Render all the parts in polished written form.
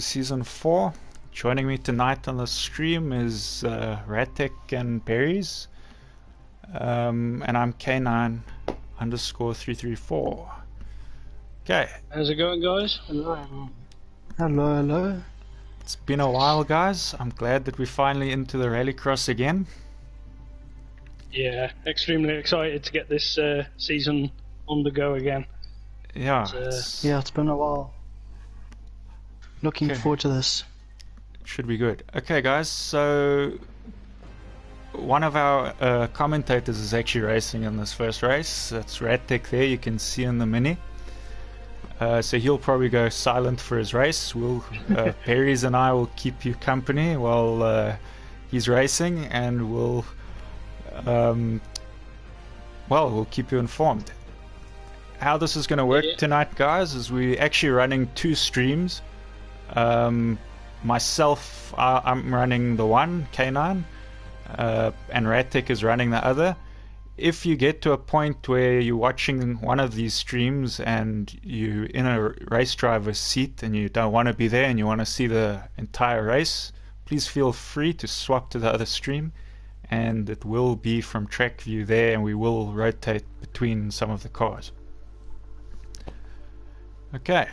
Season 4. Joining me tonight on the stream is Ratek and Berries. And I'm K9 underscore 334. Okay. How's it going, guys? Hello. Hello, hello. It's been a while, guys. I'm glad that we're finally into the rallycross again. Yeah, extremely excited to get this season on the go again. Yeah. It's been a while. Looking forward to this. Should be good. Okay, guys, so one of our commentators is actually racing in this first race. That's Ratek there, you can see in the mini. So he'll probably go silent for his race. We'll Perry's and I will keep you company while he's racing, and we'll keep you informed. How this is going to work tonight, guys, is we're actually running two streams. Myself, I'm running the one, K9, and Ratek is running the other. If you get to a point where you're watching one of these streams and you're in a race driver's seat and you don't want to be there and you want to see the entire race, please feel free to swap to the other stream, and it will be from track view there, and we will rotate between some of the cars. Okay.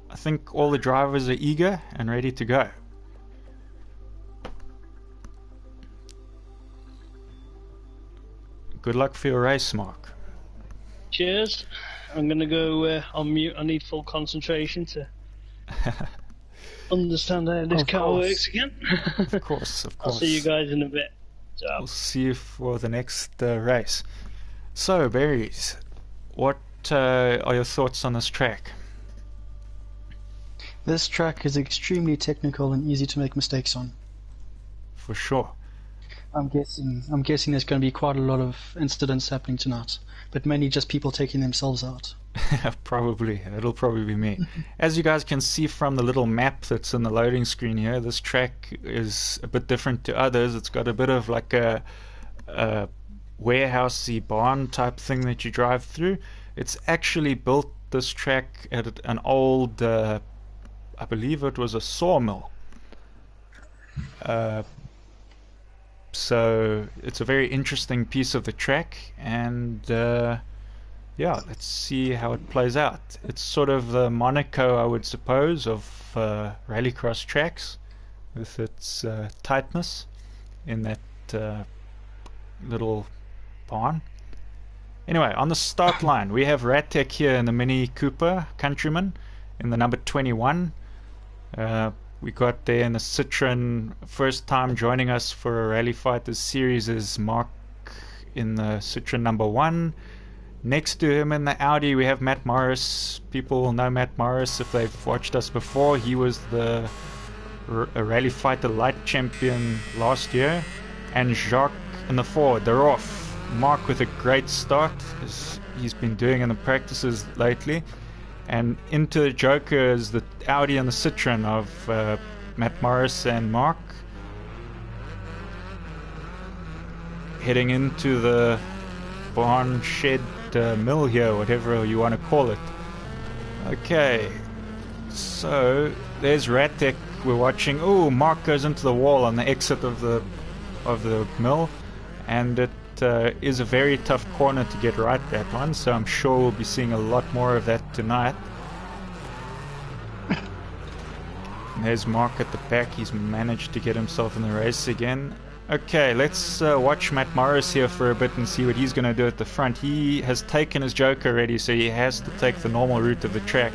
I think all the drivers are eager and ready to go. Good luck for your race, Mark. Cheers. I'm gonna go on mute. I need full concentration to understand how this car works again. Of course. I'll see you guys in a bit. Ciao. We'll see you for the next race. So, Berries, what are your thoughts on this track? This track is extremely technical and easy to make mistakes on. For sure. I'm guessing there's going to be quite a lot of incidents happening tonight, but mainly just people taking themselves out. Probably. It'll probably be me. As you guys can see from the little map that's in the loading screen here, this track is a bit different to others. It's got a bit of like a warehousey barn type thing that you drive through. It's actually built, this track, at an old I believe it was a sawmill. So it's a very interesting piece of the track, and yeah, let's see how it plays out. It's sort of the Monaco, I would suppose, of rallycross tracks, with its tightness in that little barn. Anyway, on the start line we have Ratek here in the Mini Cooper Countryman in the number 21. We got there in the Citroen. First time joining us for a Rally Fighters series is Mark in the Citroen number 1. Next to him in the Audi we have Matt Morris. People will know Matt Morris if they've watched us before. He was the Rally Fighter Light champion last year. And Jacques in the Ford. They're off. Mark with a great start, as he's been doing in the practices lately. And into the Joker is the Audi and the Citroen of Matt Morris and Mark. Heading into the barn shed mill here, whatever you want to call it. Okay, so there's Ratek we're watching. Oh, Mark goes into the wall on the exit of the mill, and it is a very tough corner to get right, that one, so I'm sure we'll be seeing a lot more of that tonight. And there's Mark at the back. He's managed to get himself in the race again. Okay, let's watch Matt Morris here for a bit and see what he's going to do at the front. He has taken his Joker already, so he has to take the normal route of the track.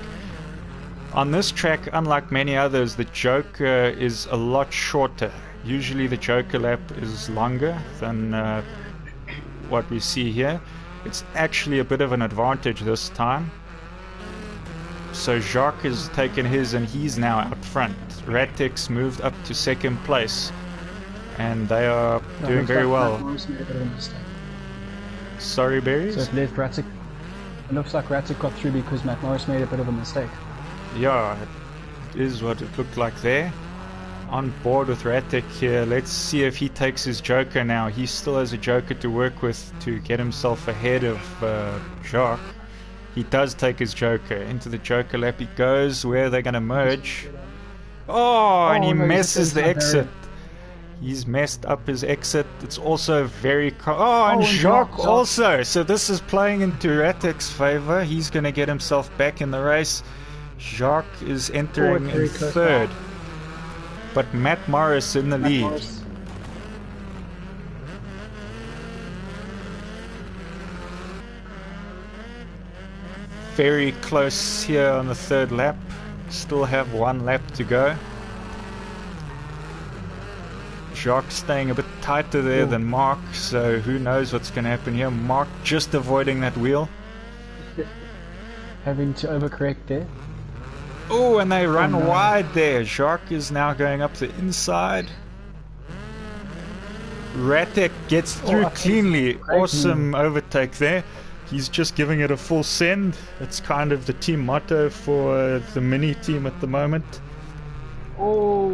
On this track, unlike many others, the Joker is a lot shorter. Usually the Joker lap is longer than what we see here. It's actually a bit of an advantage this time. So Jacques has taken his and he's now out front. Ratek's moved up to second place, and they are doing very well. Sorry, Berries? So it looks like Ratek got through because Matt Morris made a bit of a mistake. Yeah, it is what it looked like there. On board with Ratek here. Let's see if he takes his Joker now. He still has a Joker to work with to get himself ahead of Jacques. He does take his Joker. Into the Joker lap he goes. Where are they going to merge? Oh, and he Oh, no, messes the not exit. barrier. He's messed up his exit. It's also very... Oh, and Oh, and Jacques Jacques. also. So this is playing into Ratek's favor. He's going to get himself back in the race. Jacques is entering in very close third. But Matt Morris in the Matt lead. Morris. Very close here on the third lap. Still have one lap to go. Jacques staying a bit tighter there than Mark, so who knows what's going to happen here. Mark just avoiding that wheel. Having to overcorrect there. Oh, and they run no. wide there. Jacques is now going up the inside. Ratek gets through cleanly. Awesome overtake there. He's just giving it a full send. It's kind of the team motto for the mini team at the moment. Oh,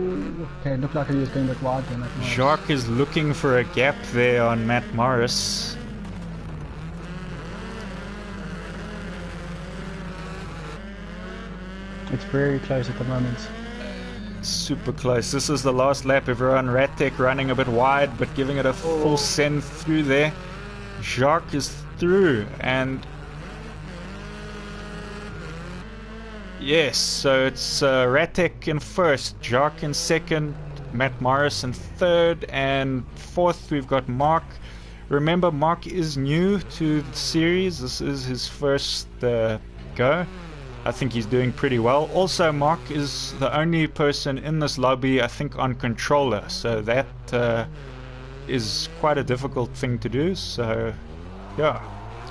okay, it looked like he was going a bit wide then. Jacques is looking for a gap there on Matt Morris. It's very close at the moment. Super close. This is the last lap. Everyone, Ratek running a bit wide, but giving it a full send through there. Jacques is through, and yes, so it's Ratek in first, Jacques in second, Matt Morris in third, and fourth we've got Mark. Remember, Mark is new to the series. This is his first go. I think he's doing pretty well. Also, Mark is the only person in this lobby, I think, on controller, so that is quite a difficult thing to do. So yeah,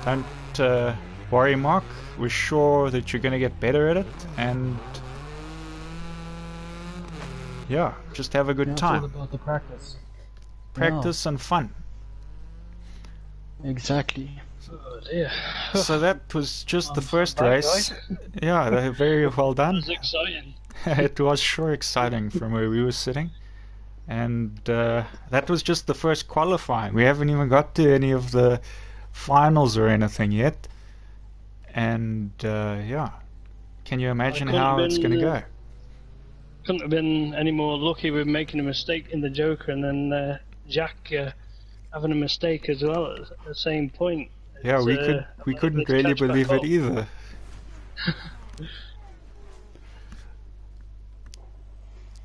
don't worry, Mark. We're sure that you're going to get better at it, and yeah, just have a good It's all time. about the practice. Practice and fun. Exactly. Oh dear. So that was just the first bad, race. Yeah, they're very well It done. was exciting. It was sure exciting from where we were sitting. And that was just the first qualifying. We haven't even got to any of the finals or anything yet. And yeah, can you imagine couldn't how have it's been, going to go? Couldn't have been any more lucky with making a mistake in the Joker and then Jack having a mistake as well at the same point. Yeah, we It's, couldn't let's really catch back believe it up. either.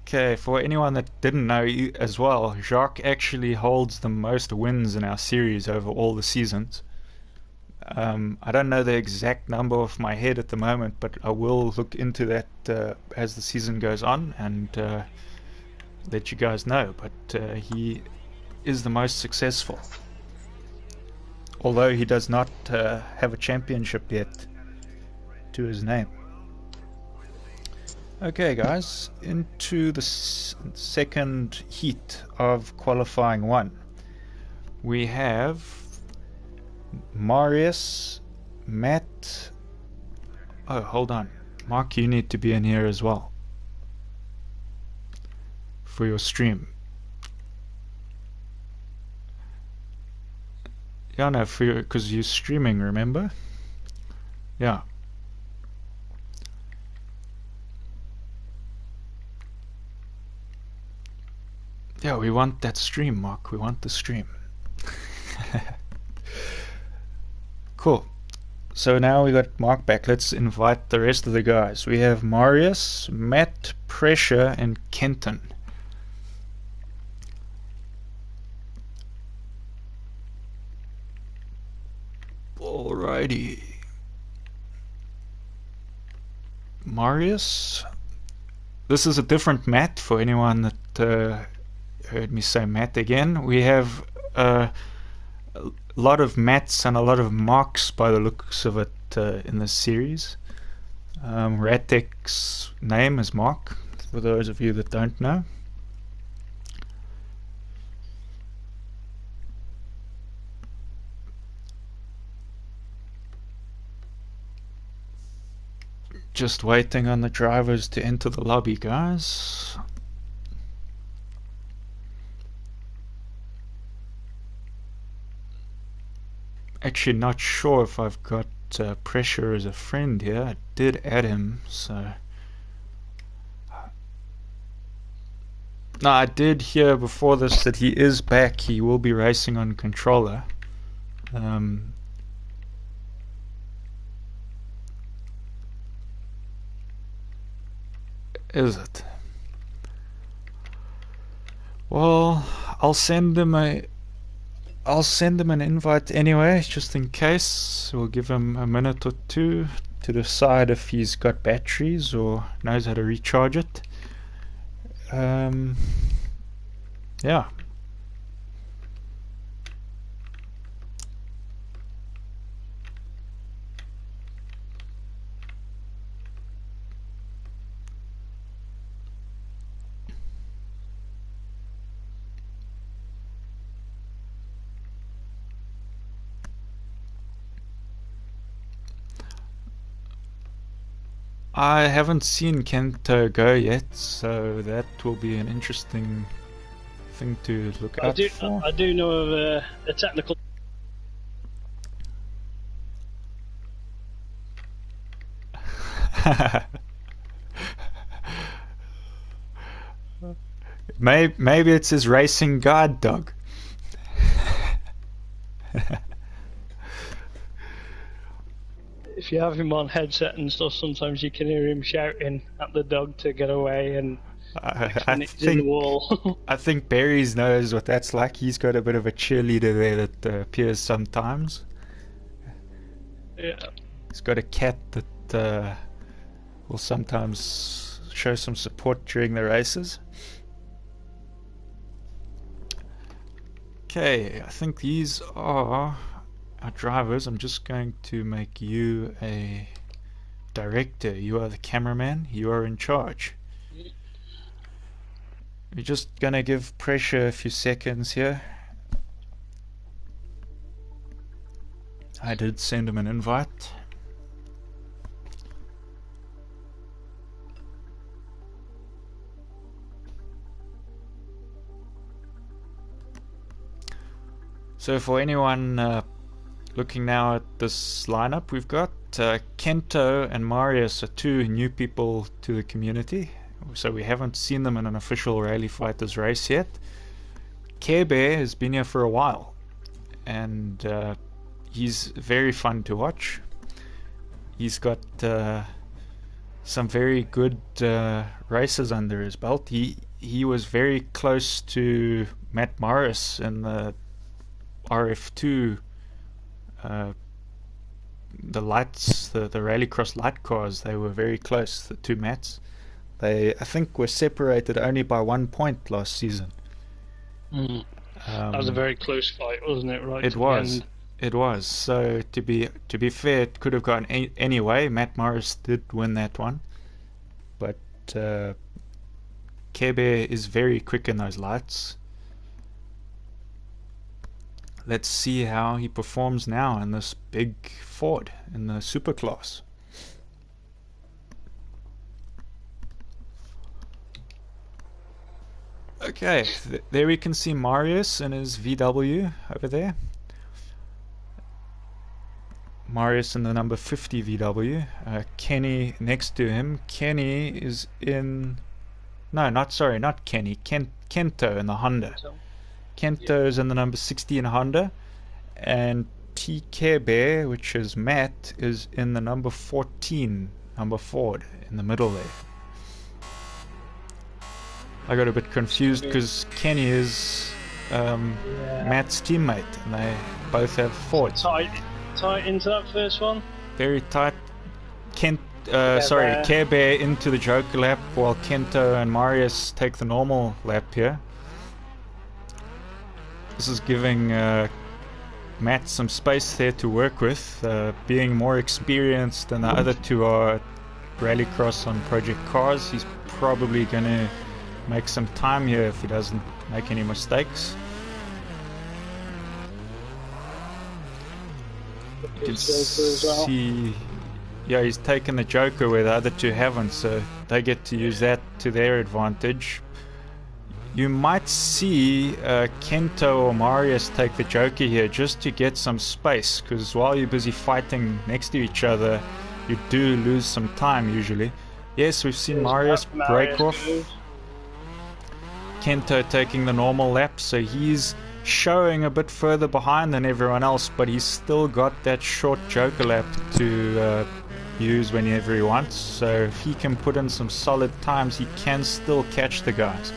Okay, for anyone that didn't know as well, Jacques actually holds the most wins in our series over all the seasons. I don't know the exact number off my head at the moment, but I will look into that as the season goes on and let you guys know. But he is the most successful, although he does not have a championship yet to his name. Okay, guys, into the second heat of qualifying one. We have Marius, Matt. Oh, hold on. Mark, you need to be in here as well for your stream. Yeah, no, because you're streaming, remember? Yeah. Yeah, we want that stream, Mark. We want the stream. Cool. So now we got Mark back. Let's invite the rest of the guys. We have Marius, Matt, Pressure, and Kenton. Alrighty. Marius. This is a different Matt for anyone that heard me say Matt again. We have a lot of Matts and a lot of Marks by the looks of it in this series. Ratek's name is Mark, for those of you that don't know. Just waiting on the drivers to enter the lobby, guys. Actually not sure if I've got Pressure as a friend here. I did add him, so... No, I did hear before this that he is back. He will be racing on controller. Is it? Well, I'll send him an invite anyway, just in case. We'll give him a minute or two to decide if he's got batteries or knows how to recharge it. Yeah. I haven't seen Kento go yet, so that will be an interesting thing to look out for. I do know of a technical. Maybe it's his racing guide dog. If you have him on headset and stuff, sometimes you can hear him shouting at the dog to get away, and I in the wall. I think Barry's knows what that's like. He's got a bit of a cheerleader there that appears sometimes. Yeah. He's got a cat that will sometimes show some support during the races. Okay, I think these are our drivers. I'm just going to make you a director. You are the cameraman. You are in charge. We're just gonna give Pressure a few seconds here. I did send him an invite. So for anyone looking now at this lineup, we've got Kento and Marius are two new people to the community, so we haven't seen them in an official Rally Fighters race yet. Care Bear has been here for a while, and he's very fun to watch. He's got some very good races under his belt. He was very close to Matt Morris in the RF2, the lights, the rallycross light cars. They were very close, the two Matts. They, I think, were separated only by 1 point last season. That was a very close fight, wasn't it? Right. It was. It was. So to be fair, it could have gone any way. Matt Morris did win that one, but Care Bear is very quick in those lights. Let's see how he performs now in this big Ford in the super class. Okay, there we can see Marius in his VW over there. Marius in the number 50 VW. Kenny next to him. Kenny is in... No, not Kenny. Kento in the Honda. Kento is in the number 60 in Honda. And TK Bear, which is Matt, is in the number 14, number Ford, in the middle there. I got a bit confused because Kenny is Matt's teammate, and they both have Ford. Tight into that first one. Very tight. Care Bear into the Joker lap, while Kento and Marius take the normal lap here. This is giving Matt some space there to work with, being more experienced than the other two are at Rallycross on Project Cars. He's probably going to make some time here if he doesn't make any mistakes. You can see, yeah, he's taken the Joker where the other two haven't, so they get to use that to their advantage. You might see Kento or Marius take the Joker here just to get some space, because while you're busy fighting next to each other, you do lose some time usually. Yes, we've seen Marius break off. Kento taking the normal lap, so he's showing a bit further behind than everyone else, but he's still got that short Joker lap to use whenever he wants. So if he can put in some solid times, he can still catch the guys.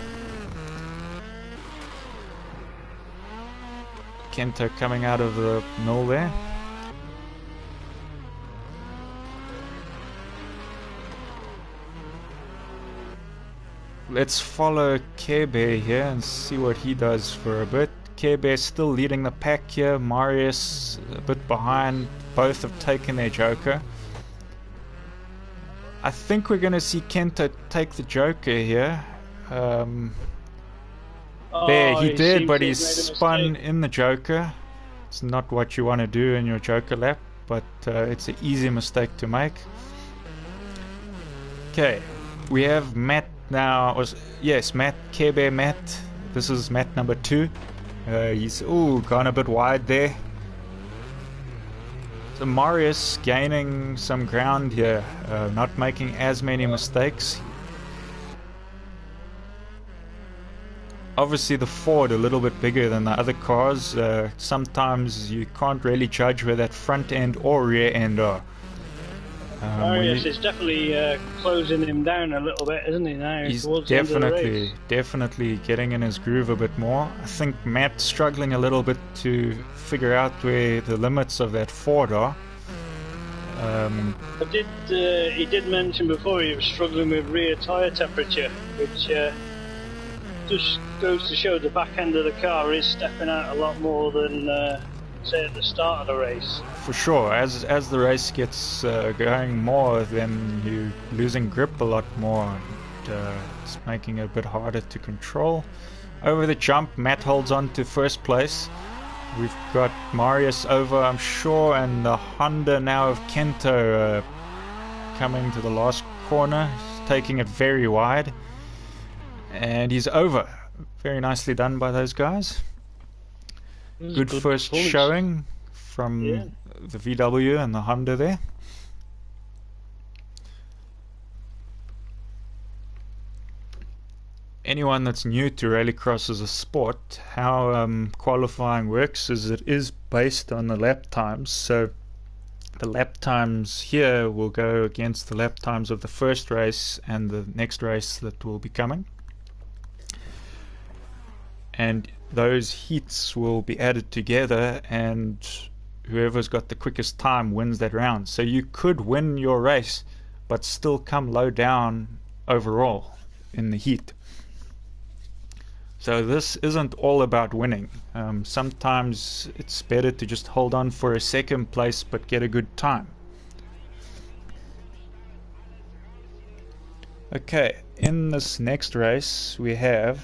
Kento coming out of the mill there. Let's follow Care Bear here and see what he does for a bit. Care Bear still leading the pack here. Marius a bit behind. Both have taken their Joker. I think we're going to see Kento take the Joker here. There, he did, but he's spun in the Joker. It's not what you want to do in your Joker lap, but it's an easy mistake to make. Okay, we have Matt now. Yes, Matt, Care Bear Matt. This is Matt number 2. He's gone a bit wide there. So Marius gaining some ground here, not making as many mistakes. Obviously the Ford a little bit bigger than the other cars. Sometimes you can't really judge where that front end or rear end are. Marius is definitely closing him down a little bit, isn't he, now? He's towards the end of the race. definitely getting in his groove a bit more. I think Matt's struggling a little bit to figure out where the limits of that Ford are. He did mention before he was struggling with rear tyre temperature, which just goes to show the back end of the car is stepping out a lot more than say at the start of the race. For sure, as the race gets going more, then you're losing grip a lot more, and it's making it a bit harder to control. Over the jump, Matt holds on to first place. We've got Marius over, I'm sure, and the Honda now of Kento coming to the last corner. He's taking it very wide, and he's over. Very nicely done by those guys. Good first showing from the VW and the Honda there. Anyone that's new to rallycross as a sport, how qualifying works is it is based on the lap times. So the lap times here will go against the lap times of the first race and the next race that will be coming. And those heats will be added together, and whoever's got the quickest time wins that round. So you could win your race but still come low down overall in the heat. So this isn't all about winning. Sometimes it's better to just hold on for a second place but get a good time. Okay, in this next race we have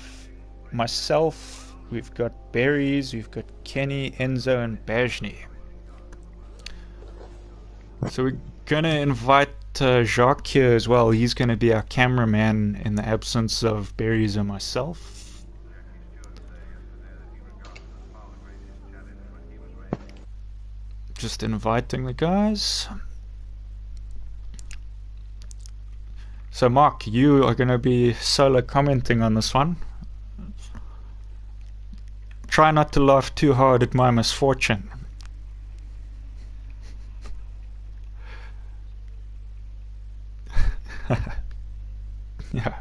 myself, we've got Berries, we've got Kenny, Enzo and Bajni. So we're gonna invite Jacques here as well. He's gonna be our cameraman in the absence of Berries and myself. Just inviting the guys. So Mark, you are gonna be solo commenting on this one. Try not to laugh too hard at my misfortune. Yeah.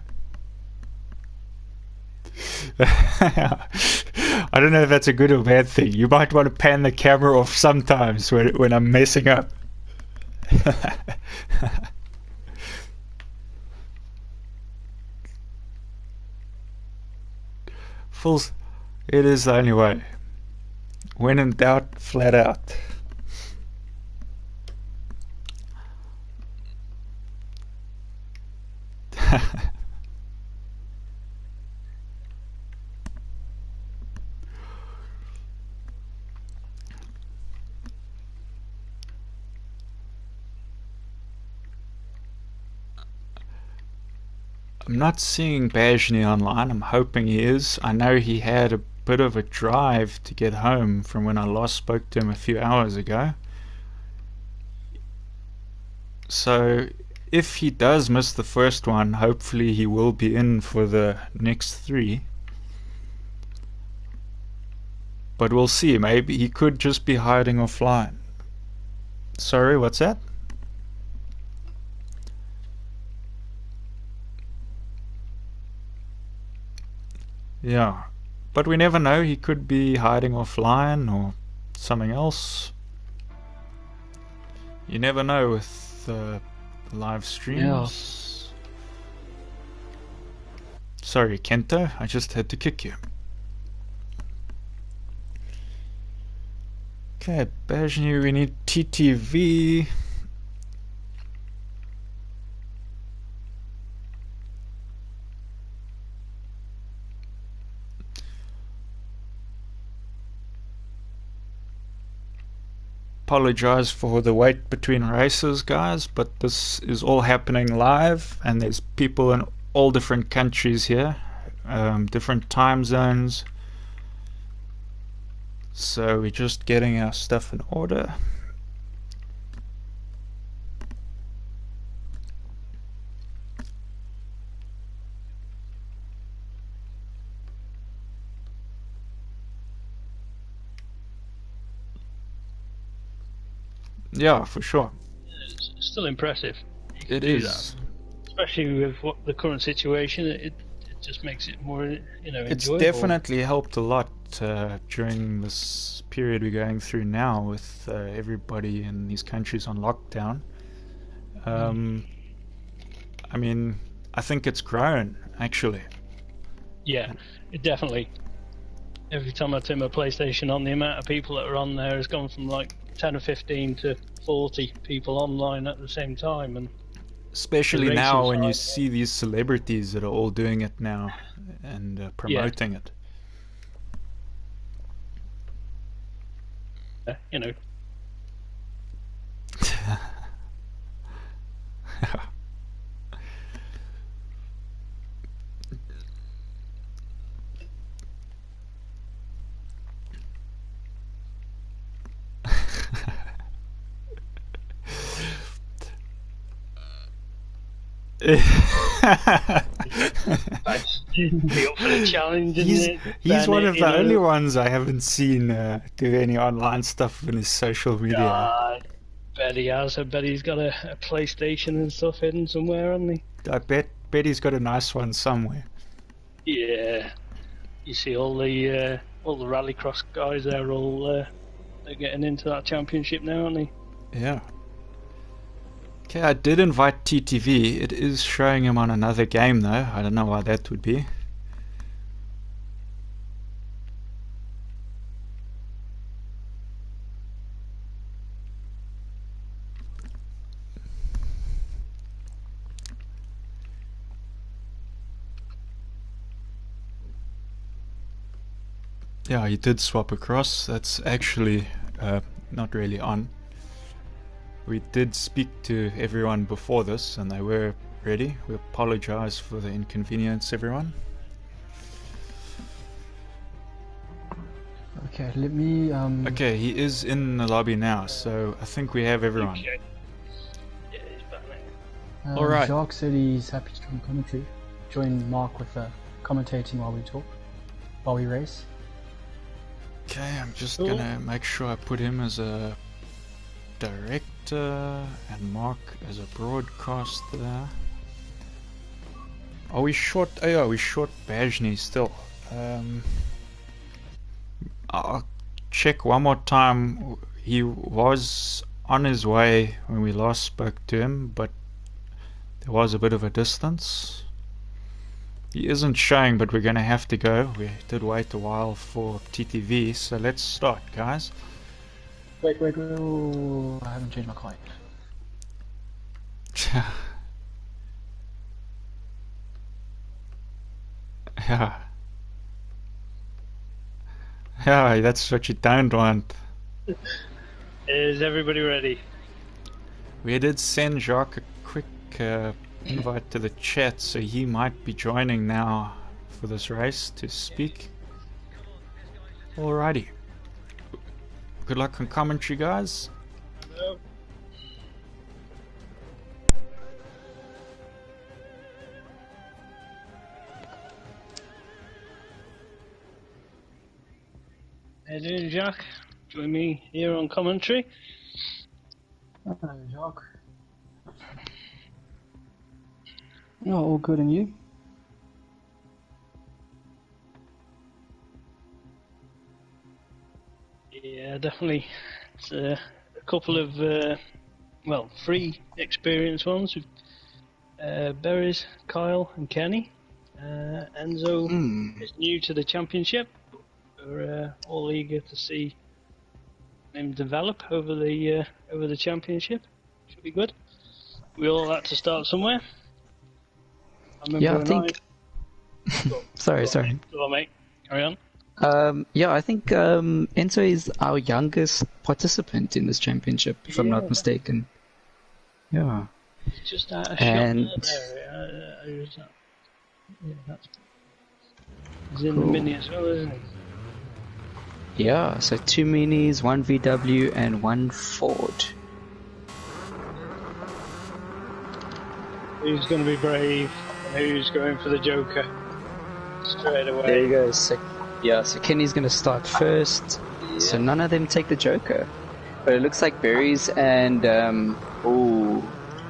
I don't know if that's a good or bad thing. You might want to pan the camera off sometimes when I'm messing up. Fools, it is the only way. When in doubt, flat out. I'm not seeing Bajny online. I'm hoping he is. I know he had a bit of a drive to get home from when I last spoke to him a few hours ago. So if he does miss the first one, hopefully he will be in for the next three. But we'll see. Maybe he could just be hiding offline. Sorry, what's that? Yeah, but we never know. He could be hiding offline or something else. You never know with live streams. Sorry, Kento, I just had to kick you. Okay, Bajny, we need TTV. Apologize for the wait between races, guys, but this is all happening live and there's people in all different countries here, different time zones, so we're just getting our stuff in order. Yeah, for sure. It's still impressive. It is. Especially with what the current situation, it just makes it more, It's enjoyable. definitely helped a lot during this period we're going through now with everybody in these countries on lockdown. I mean, I think it's grown, actually. Yeah, it definitely. Every time I turn my PlayStation on, the amount of people that are on there has gone from like 10 or 15 to 40 people online at the same time, and especially now when you see these celebrities that are all doing it now and promoting it. He's one of the only ones I haven't seen do any online stuff in his social media. I bet he has. I bet he's got a PlayStation and stuff hidden somewhere, hasn't he? I bet he's got a nice one somewhere. Yeah, you see all the rallycross guys. They're all they're getting into that championship now, aren't they? Yeah. Okay, I did invite TTV. It is showing him on another game though. I don't know why that would be. Yeah, he did swap across. That's actually not really on. We did speak to everyone before this and they were ready. We apologize for the inconvenience, everyone. Okay, let me Okay, he is in the lobby now, so I think we have everyone. Okay. Yeah, he's back now. All right. Jacques said he's happy to join commentary. Join Mark with commentating while we talk, while we race. Okay, I'm just gonna make sure I put him as a director and Mark as a broadcaster. Are we short? Oh yeah, we're short Bajny still. I'll check one more time. He was on his way when we last spoke to him, but there was a bit of a distance. He isn't showing, but we're gonna have to go. We did wait a while for TTV, so let's start, guys. Wait, oh, I haven't changed my car yet. Yeah. Yeah, that's what you don't want. Is everybody ready? We did send Jacques a quick invite to the chat, so he might be joining now for this race to speak. Alrighty. Good luck on commentary, guys. No. How you doing, Jack? Join me here on commentary. Hello, Jacques. Oh, all good, and you? Yeah, definitely. It's a couple of, well, three experienced ones with Berries, Kyle, and Kenny. Enzo is new to the championship. We're all eager to see him develop over the championship. Should be good. We all had to start somewhere. Yeah, I think. Sorry. Go on, mate. Carry on. Yeah, I think Enzo is our youngest participant in this championship, if I'm not mistaken. Yeah. It's just out of And- shot there. Who's that? Yeah, that's. He's in the mini as well, isn't he? Yeah, so 2 minis, 1 VW, and 1 Ford. Who's going to be brave and who's going for the Joker straight away? There you go. So Kenny's gonna start first. Yeah. So none of them take the Joker, but it looks like Berries and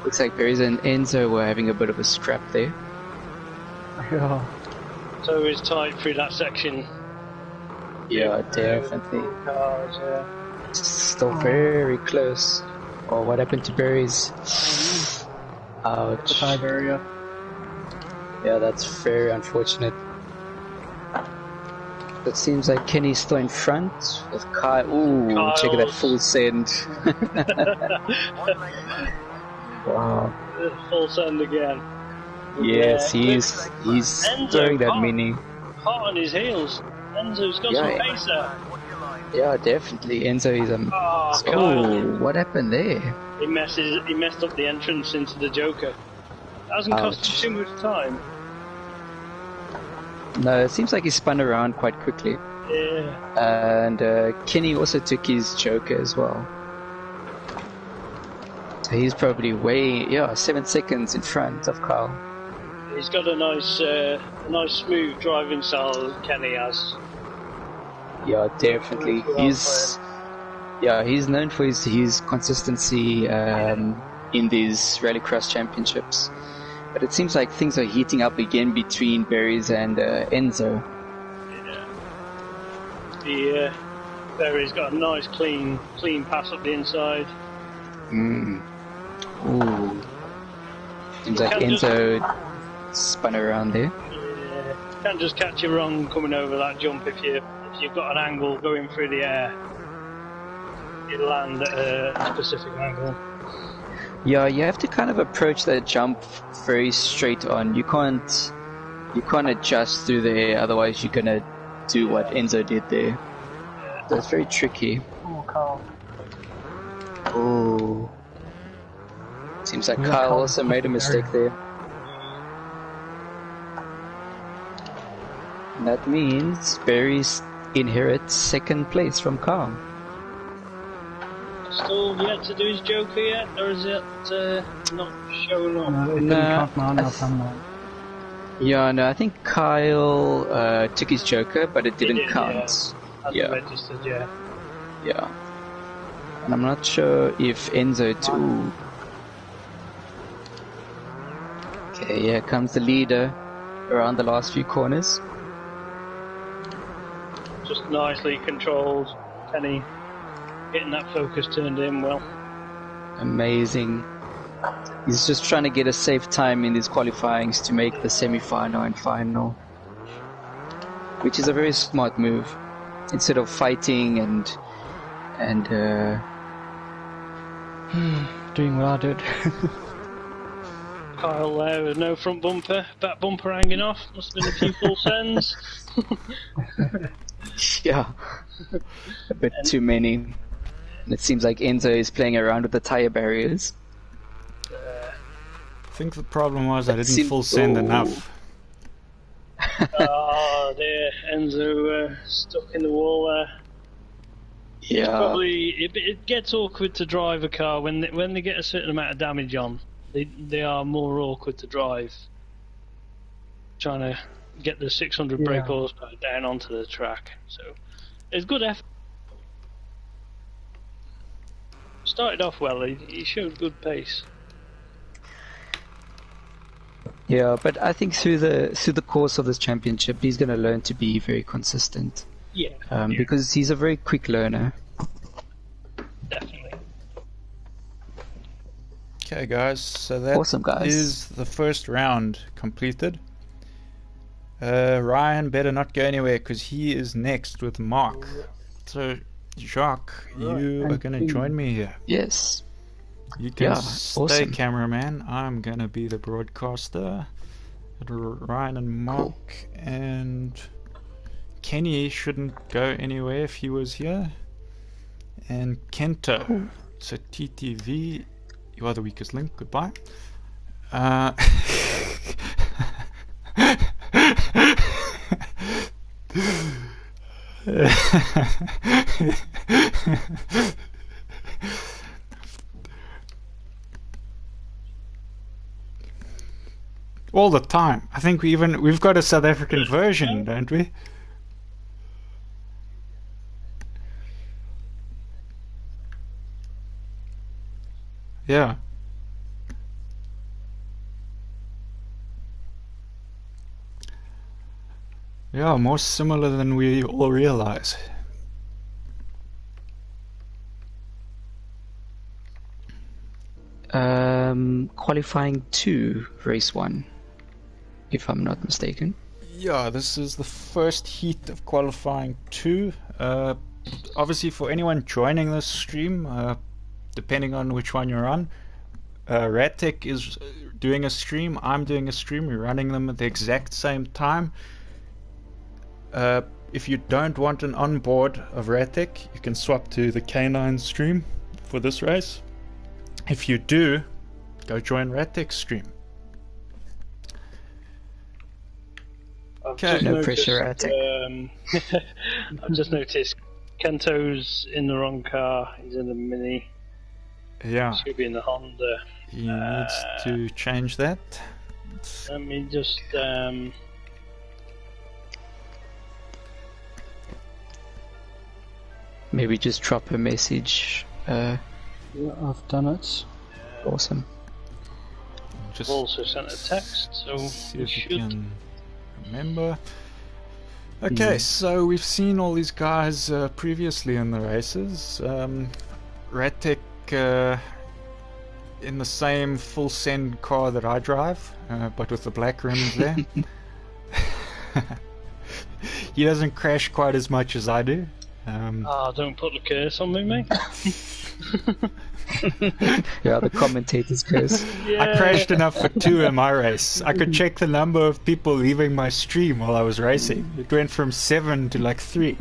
looks like Berries and Enzo were having a bit of a scrap there. Yeah. So it's tight through that section. Yeah, definitely. Cars, yeah. Still very close. Oh, what happened to Berries? Ouch. Tie barrier. Yeah, that's very unfortunate. It seems like Kenny's still in front with Kyle. Ooh, check that full send. Wow. Full send again. Yes, Yeah, he's Enzo throwing that hot. mini. Hot on his heels. Enzo's got Yeah. some pace there. Yeah, definitely. Enzo is Oh, Kyle. Oh, what happened there? He messed up the entrance into the Joker. That hasn't cost Ouch. him too much time. No, it seems like he spun around quite quickly. Yeah. And Kenny also took his Joker as well. So he's probably 7 seconds in front of Kyle. He's got a nice smooth driving style, Kenny has. Yeah, definitely. He's known for his consistency in these rallycross championships. But it seems like things are heating up again between Berries and Enzo. Yeah. Berry's got a nice clean pass up the inside. Ooh. Seems like Can't Enzo spun around there. Yeah. Can't just catch you wrong coming over that jump if you've got an angle going through the air. You land at a specific angle. Yeah, you have to kind of approach that jump very straight on. You can't adjust through the air, otherwise you're gonna do what Enzo did there. So it's very tricky. Oh, Carl. Oh. Seems like Yeah, Kyle Kyle also made a mistake there. And that means Berries inherits second place from Kyle. Still yet to do his Joker yet, or is it not showing up? No, it didn't Nah, count now, now thumbnail. Yeah, no, I think Kyle took his Joker, but it didn't did, count. Hasn't Yeah. registered yet. Yeah. And I'm not sure if Enzo too. Okay, here comes the leader around the last few corners. Just nicely controlled. Kenny getting that focus turned in well. Amazing. He's just trying to get a safe time in these qualifyings to make the semi-final and final. Which is a very smart move. Instead of fighting and Doing what I did. Kyle there with no front bumper, back bumper hanging off. Must have been a few full sends. yeah, a bit too many. And it seems like Enzo is playing around with the tire barriers. think the problem was I didn't seemed- full send oh. enough. Oh dear, Enzo stuck in the wall there. Yeah. Probably it gets awkward to drive a car when they get a certain amount of damage on. They are more awkward to drive. Trying to get the 600 brake Yeah. horsepower down onto the track. So it's good effort. Started off well. He showed good pace. Yeah, but I think through the course of this championship, he's going to learn to be very consistent. Yeah, Because he's a very quick learner. definitely. Okay, guys, so that Awesome, guys. is the first round completed. Ryan better not go anywhere because he is next with Mark. So, Jacques, you are and going to Ping. join me here. Yes. You can Yeah, stay awesome. cameraman. I'm going to be the broadcaster. Ryan and Mark and Kenny shouldn't go anywhere if he was here. And Kento. So TTV, you are the weakest link. Goodbye. All the time. I think we've got a South African version, don't we? Yeah. Yeah, more similar than we all realize. Qualifying 2, race 1, if I'm not mistaken. Yeah, this is the first heat of qualifying 2. Obviously, for anyone joining this stream, depending on which one you're on, Ratek is doing a stream, I'm doing a stream, we're running them at the exact same time. If you don't want an onboard of Ratek, you can swap to the K9 stream for this race. If you do, go join Ratek's stream. Okay. No pressure, Ratek. I've just noticed Kento's in the wrong car. He's in the Mini. Yeah, Should be in the Honda. he needs to change that. Let me just. Maybe just drop a message. Yeah, I've done it. Awesome. Just Also sent a text, so see we if you should. can remember. Okay, so we've seen all these guys previously in the races. Ratek in the same full send car that I drive, but with the black rims there. He doesn't crash quite as much as I do. Don't put the curse on me, mate. Yeah, the commentator's curse. I crashed enough for 2 in my race. I could check the number of people leaving my stream while I was racing. It went from 7 to like 3.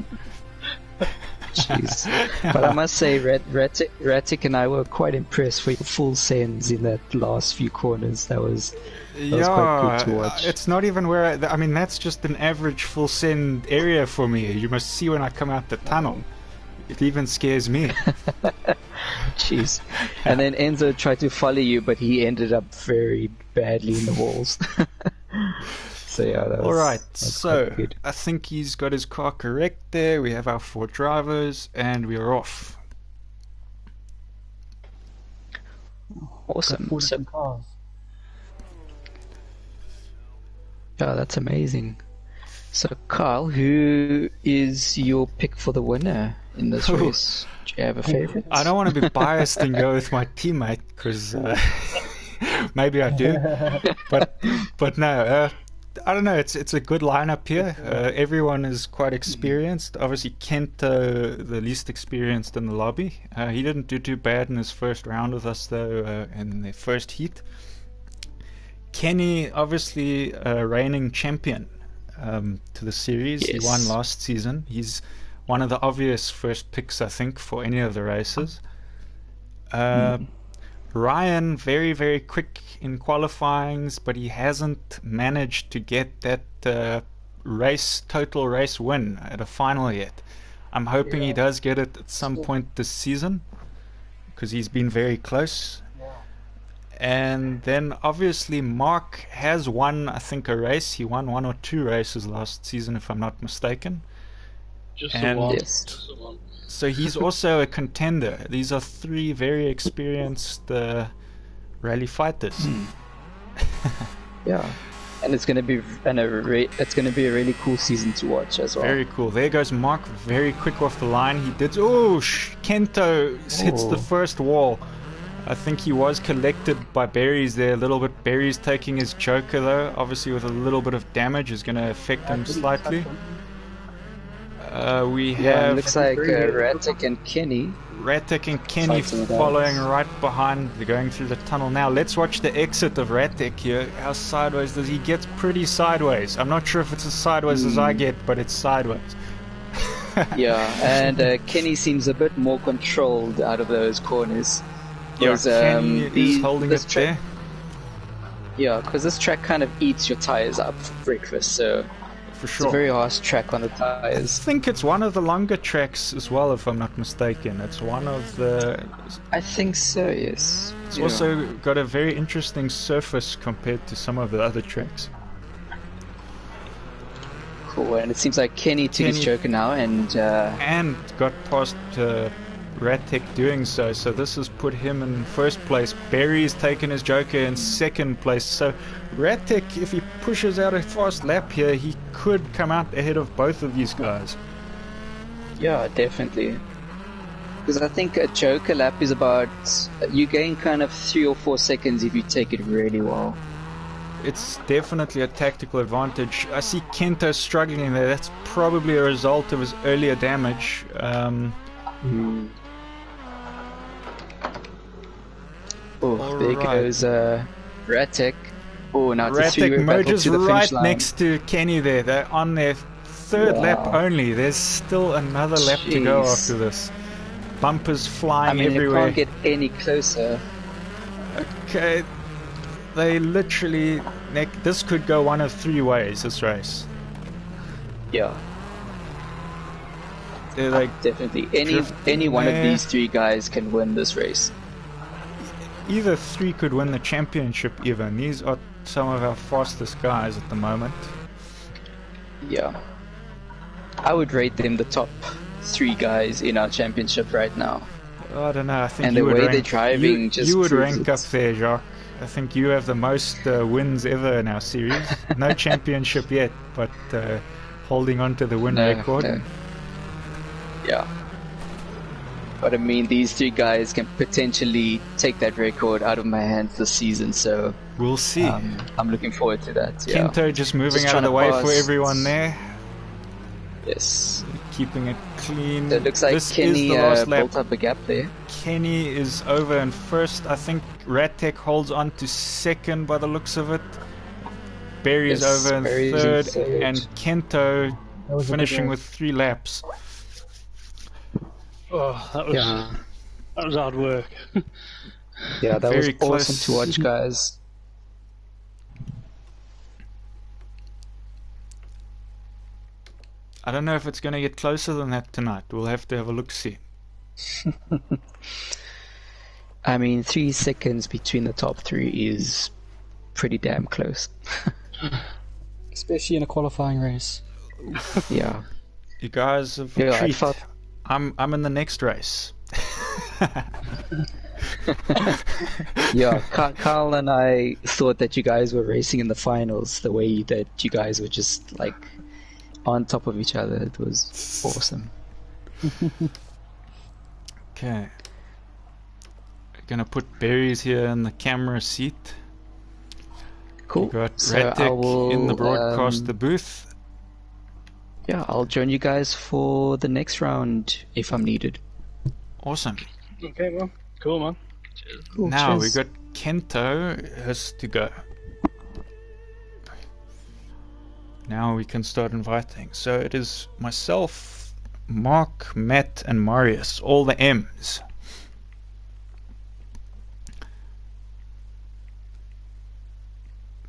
Jeez. But I must say, Ratik and I were quite impressed for your full sends in that last few corners. That was quite good to watch. It's not even where I mean, that's just an average full send area for me. You must see when I come out the tunnel. It even scares me. Jeez. And then Enzo tried to follow you, but he ended up very badly in the walls. So yeah, that was, Alright, that's so quite good. I think he's got his car correct there. We have our 4 drivers and we are off. Awesome. 4 So, different cars. yeah, that's amazing. So Carl, who is your pick for the winner in this race? Do you have a favorite? I don't want to be biased and go with my teammate because maybe I do, but no. I don't know. It's a good lineup here. Everyone is quite experienced. Obviously, Kento, the least experienced in the lobby. He didn't do too bad in his first round with us, though, in the first heat. Kenny, obviously, reigning champion to the series. Yes. He won last season. He's one of the obvious first picks, I think, for any of the races. Ryan, very, very quick in qualifyings, but he hasn't managed to get that total race win at a final yet. I'm hoping he does get it at some point this season, because he's been very close. And then obviously Mark has won, I think, a race. He won 1 or 2 races last season, if I'm not mistaken. Just And the one. Yes. Just the one. so he's also a contender. These are 3 very experienced rally fighters. Yeah, and it's gonna be it's gonna be a really cool season to watch as well. Very cool. There goes Mark, very quick off the line. He did. Kento hits the first wall. I think he was collected by Berries there a little bit. Berries taking his Joker though, obviously with a little bit of damage, is going to affect him slightly. We Yeah, it have looks like Ratic and Kenny. Ratic and Kenny Fighting it out. following right behind. They're going through the tunnel now. Let's watch the exit of Ratic here. How sideways does he get? Pretty sideways. I'm not sure if it's as sideways as I get, but it's sideways. Yeah, and Kenny seems a bit more controlled out of those corners. Yeah, 'Cause, Kenny is holding this it track, there. Yeah, because this track kind of eats your tires up for breakfast, so For it's sure. a very harsh track on the I tires. think it's one of the longer tracks as well, if I'm not mistaken. It's one of the. I think so, yes. It's Yeah. also got a very interesting surface compared to some of the other tracks. Cool, and it seems like Kenny took his Kenny- Joker now, and And got past Ratic doing so. So this has put him in first place. Barry's taken his Joker in second place. So Ratic, if he pushes out a fast lap here, he could come out ahead of both of these guys. yeah, definitely. Because I think a Joker lap is about, you gain kind of 3 or 4 seconds if you take it really well. It's definitely a tactical advantage. I see Kento struggling there. That's probably a result of his earlier damage. Oh, there Alright. goes Ratic. Oh, now it's a Ratic three-way battle merges to the right finish line. next to Kenny there. They're on their third lap Wow. only. There's still another lap to go Jeez. after this. Bumpers I flying mean, everywhere. it can't get any closer. Okay, they literally... This could go one of 3 ways, this race. Yeah, They're like definitely. drifting Any one of there. these 3 guys can win this race. either 3 could win the championship even. These are some of our fastest guys at the moment. Yeah. I would rate them the top 3 guys in our championship right now. I don't know, I think And you the would way rank, they're driving just you would proves rank it. up there, Jacques. I think you have the most wins ever in our series. No championship yet, but holding on to the win record. No. Yeah. But I mean, these 3 guys can potentially take that record out of my hands this season, so We'll see. I'm looking forward to that. Yeah. Kento just moving Just out of trying the to way for pass. everyone there, Yes. keeping it clean. So it looks like this Kenny is the last lap. built up a gap there. Kenny is over in first. I think Ratek holds on to second by the looks of it. Barry is Yes, over in Barry's in third, third. and Kento That was a good finishing race. with 3 laps. Oh, that was hard work. Yeah, that Very was close. awesome to watch, guys. I don't know if it's going to get closer than that tonight. We'll have to have a look-see. I mean, 3 seconds between the top 3 is pretty damn close. Especially in a qualifying race. Yeah. You guys have Yeah, I treat. felt- I'm in the next race. Yeah, Carl and I thought that you guys were racing in the finals the way that you guys were just like on top of each other. It was awesome. Okay. We're gonna put berries here in the camera seat. Cool. We got So I Ratic will, in the broadcaster booth. Yeah, I'll join you guys for the next round if I'm needed. Awesome. Okay, man. Cool, man. Cool, Now cheers. we got Kento has to go. Now we can start inviting. So it is myself, Mark, Matt, and Marius. All the M's.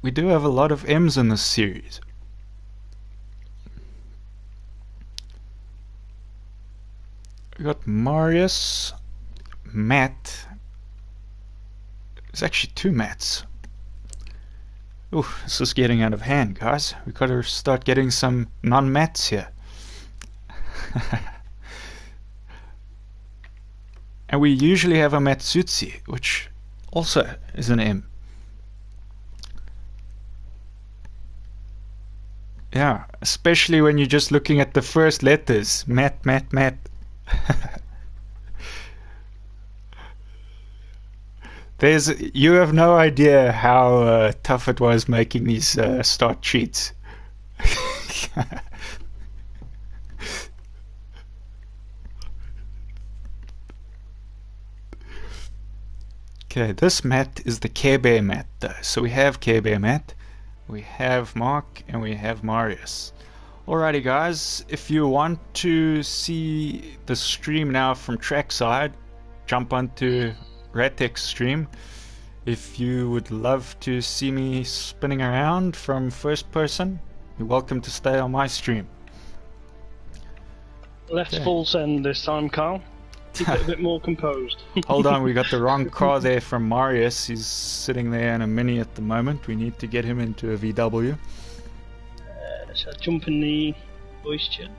we do have a lot of M's in this series. We got Marius, Matt. There's actually 2 Matts. Ooh, this is getting out of hand, guys. We gotta start getting some non-Matts here. And we usually have a Matsutsi, which also is an M. Yeah, especially when you're just looking at the first letters. Matt, Matt, Matt. You have no idea how tough it was making these start sheets. Okay, this Matt is the Care Bear Matt though. So we have Care Bear Matt, we have Mark, and we have Marius. Alrighty guys, if you want to see the stream now from trackside, jump onto Ratek's stream. If you would love to see me spinning around from first person, you're welcome to stay on my stream. Left full send this time, Carl. Keep it a bit more composed. Hold on, we got the wrong car there from Marius. He's sitting there in a Mini at the moment. We need to get him into a VW. Shall I jump in the voice chat?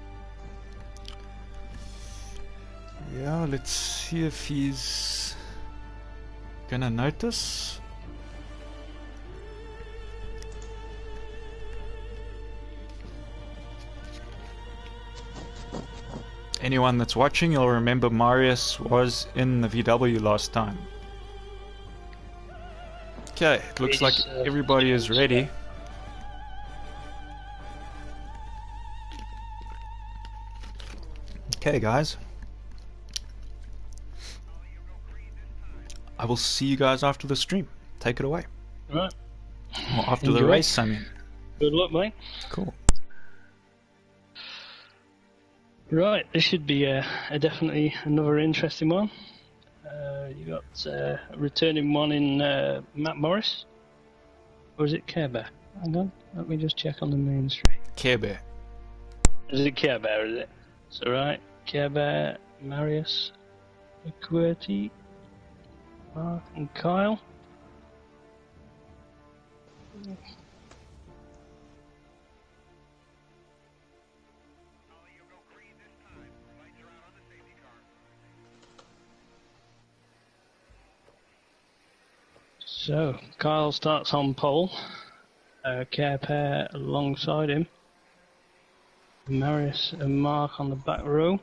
Yeah, let's see if he's gonna notice. Anyone that's watching, you'll remember Marius was in the VW last time. Okay, it looks like everybody is ready. Okay, guys. I will see you guys after the stream. Take it away. Right. Or after the race, I mean. Good luck, mate. Cool. Right, this should be definitely another interesting one. You got a returning one in Matt Morris, or is it Care Bear? Hang on, let me just check on the main stream. Care Bear. Is it Care Bear? Is it? It's alright. Care Bear, Marius, QWERTY, Mark, and Kyle. So, Kyle starts on pole, Care Bear alongside him, Marius and Mark on the back row.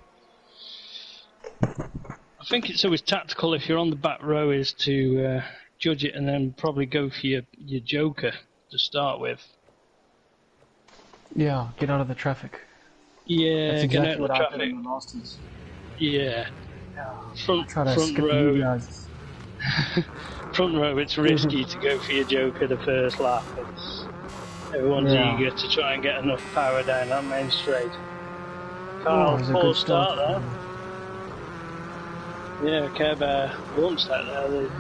I think it's always tactical if you're on the back row is to judge it and then probably go for your joker to start with. Yeah, get out of the traffic. Yeah, That's get exactly out of what the I did traffic. in the Masters. Yeah. Try to Front skip row. you guys. Front row, it's risky to go for your joker the first lap. Everyone's eager to try and get enough power down that main straight. Kyle, poor start there. Yeah, Care Bear launched that there. The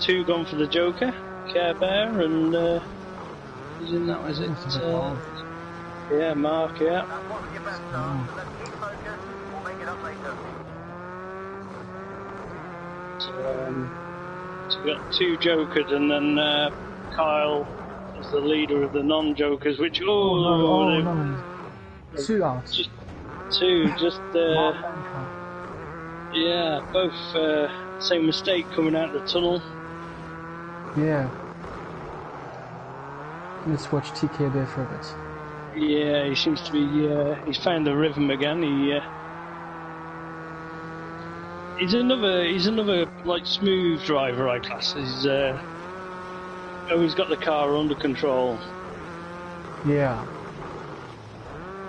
two gone for the joker, Care Bear, and who's in that? Was it? Yeah, Mark. Yeah. So we got two jokers, and then Kyle is the leader of the non-jokers. Which no. 2 out. Just two, yeah, both same mistake coming out the tunnel. Yeah. Let's watch TK Bear for a bit. Yeah, he seems to be. He's found the rhythm again. He's another like smooth driver, I class. He's always got the car under control. Yeah.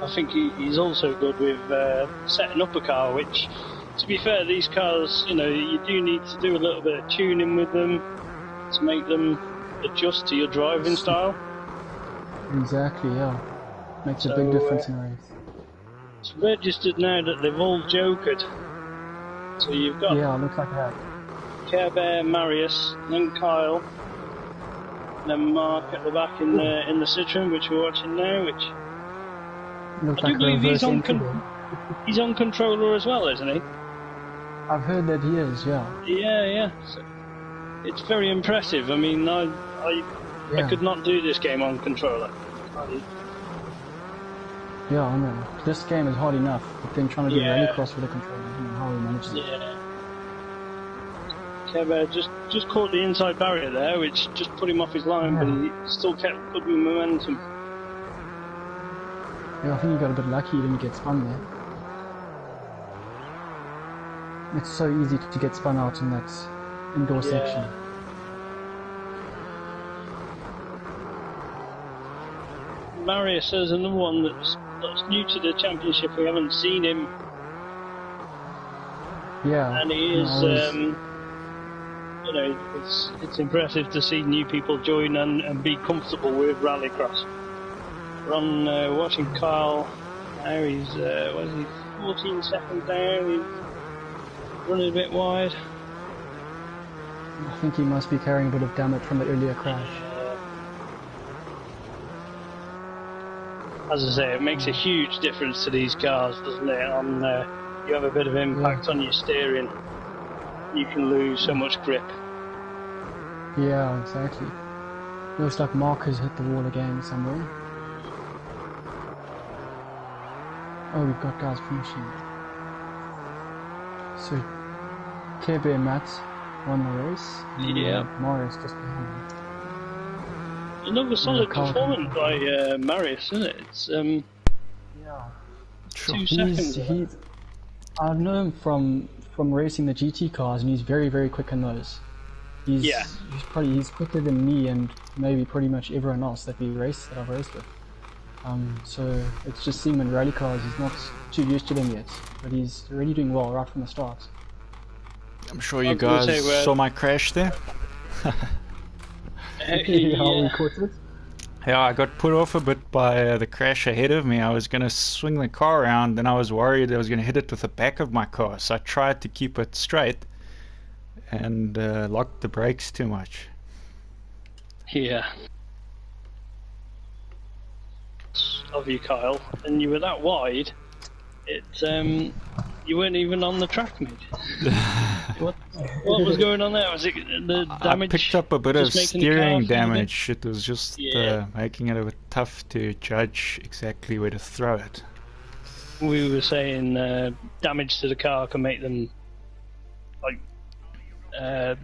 I think he's also good with setting up a car, which, to be fair, these cars, you do need to do a little bit of tuning with them to make them adjust to your driving style. Exactly, yeah. Makes a big difference in a race. It's registered now that they've all jokered. So you've got looks like that. Care Bear, Marius, then Kyle, And then Mark at the back in the Citroen, which we're watching now. Which Looks I do like a believe reverse entry there. he's on controller as well, isn't he? I've heard that he is, yeah. Yeah. So it's very impressive. I mean, I Yeah. could not do this game on controller. Yeah, I know. This game is hard enough, but then trying to do Yeah. rallycross with a controller, I don't know how he manages it. Yeah. Kev just caught the inside barrier there, which just put him off his line, but he still kept good momentum. Yeah, I think he got a bit lucky, he didn't get spun there. It's so easy to get spun out in that indoor section. Marius is another one that's new to the championship. We haven't seen him, Yeah. and he is. You know, it's impressive to see new people join and be comfortable with rallycross. We're on watching Kyle now. He's 14 seconds down. He's running a bit wide. I think he must be carrying a bit of damage from the earlier crash. As I say, it makes a huge difference to these cars, doesn't it? You have a bit of impact on your steering, you can lose so much grip. Yeah, exactly. Looks like Mark has hit the wall again somewhere. Oh, we've got guys finishing. So, KB and Matt won the race. Yeah. Marius just behind him. Another solid Carl. performance by Marius, isn't it? It's Yeah. 2 seconds. I know him from racing the GT cars, and he's very, very quick in those. He's quicker than me and maybe pretty much everyone else that I've raced with. So it's just seeing him in rally cars. He's not too used to them yet, but he's already doing well right from the start. I'm sure you guys saw my crash there. How we caught it? Yeah, I got put off a bit by the crash ahead of me. I was going to swing the car around, and I was worried I was going to hit it with the back of my car, so I tried to keep it straight and locked the brakes too much. Yeah. Of you, Kyle, and you were that wide. You weren't even on the track, mate. What was going on there? Was it the damage? I picked up a bit of steering damage. It was just making it a bit tough to judge exactly where to throw it. We were saying damage to the car can make them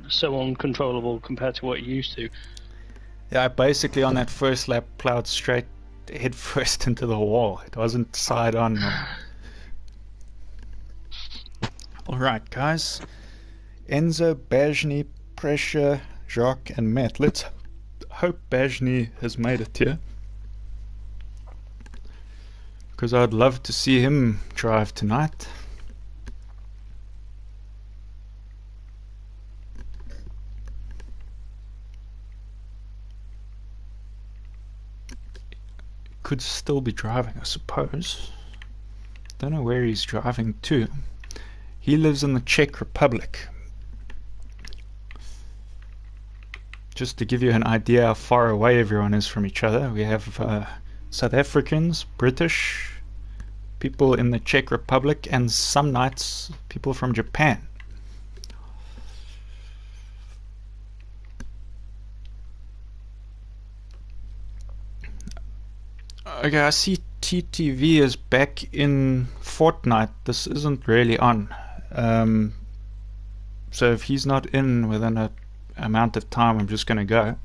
so uncontrollable compared to what you used to. Yeah, I basically on that first lap plowed straight head first into the wall. It wasn't side on. Alright guys, Enzo, Bajny, Pressure, Jacques and Matt. Let's hope Bajny has made it here, because I'd love to see him drive tonight. Could still be driving, I suppose. Don't know where he's driving to. He lives in the Czech Republic. Just to give you an idea how far away everyone is from each other, we have South Africans, British, people in the Czech Republic, and some nights people from Japan. Okay, I see TTV is back in Fortnite. This isn't really on. So if he's not in within an amount of time, I'm just going to go.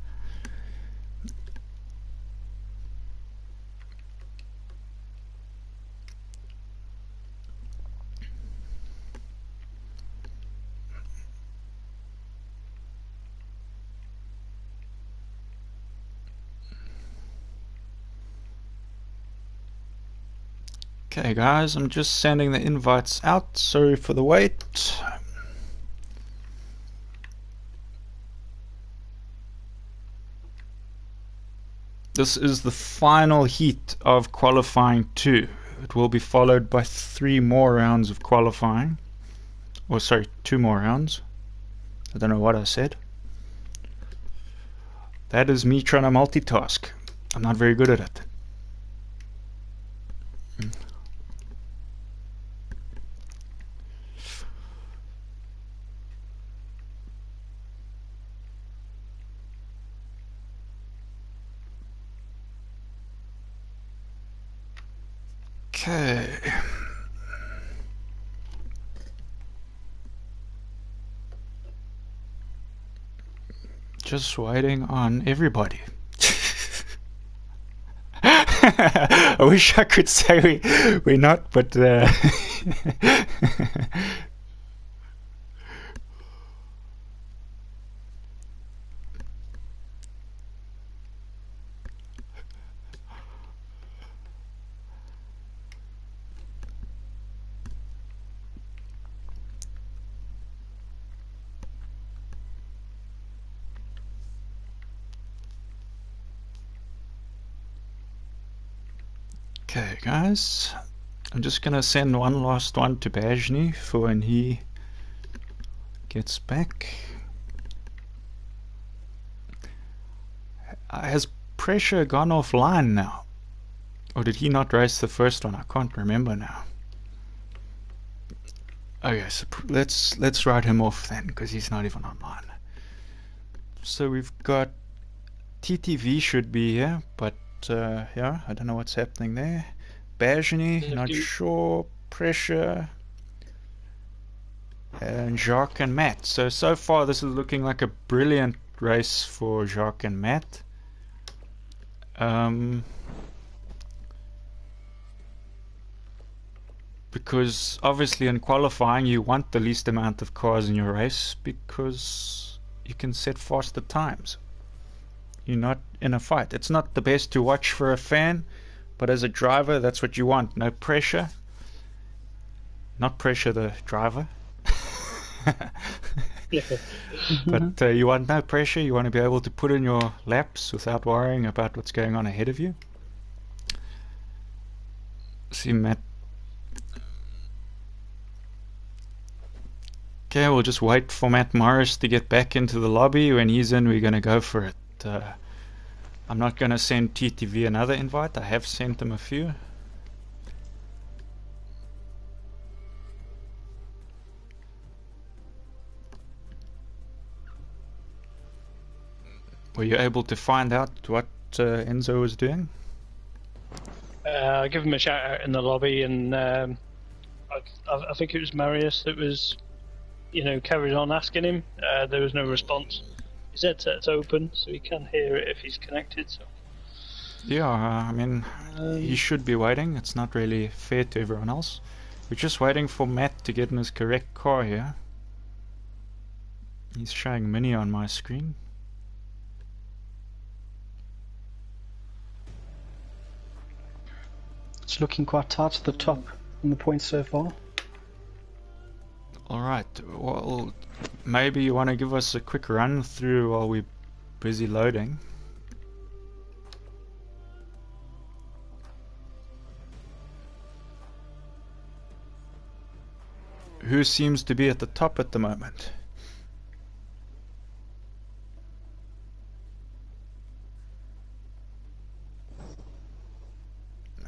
Okay guys, I'm just sending the invites out. Sorry for the wait. This is the final heat of qualifying 2. It will be followed by 3 more rounds of qualifying. Or sorry, 2 more rounds. I don't know what I said. That is me trying to multitask. I'm not very good at it. Okay. Just waiting on everybody. I wish I could say we're not, but okay, guys. I'm just gonna send one last one to Bajni for when he gets back. Has Pressure gone offline now? Or did he not race the first one? I can't remember now. Okay, so let's write him off then, because he's not even online. So we've got TTV should be here, but yeah, I don't know what's happening there. Bajni, not sure. Pressure. And Jacques and Matt. So far this is looking like a brilliant race for Jacques and Matt. Because obviously in qualifying you want the least amount of cars in your race because you can set faster times. You're not in a fight. It's not the best to watch for a fan, but as a driver that's what you want. No pressure. Not pressure the driver. But you want no pressure. You want to be able to put in your laps without worrying about what's going on ahead of you. See Matt. Okay, we'll just wait for Matt Morris to get back into the lobby. When he's in, we're going to go for it. I'm not going to send TTV another invite. I have sent him a few. Were you able to find out what Enzo was doing? I give him a shout out in the lobby, and I think it was Marius that was, carried on asking him. There was no response. His headset's open, so he can hear it if he's connected. So. Yeah, I mean, he should be waiting. It's not really fair to everyone else. We're just waiting for Matt to get in his correct car here. He's showing Mini on my screen. It's looking quite tight at the top on the points so far. Alright, well, maybe you want to give us a quick run through while we're busy loading. Who seems to be at the top at the moment?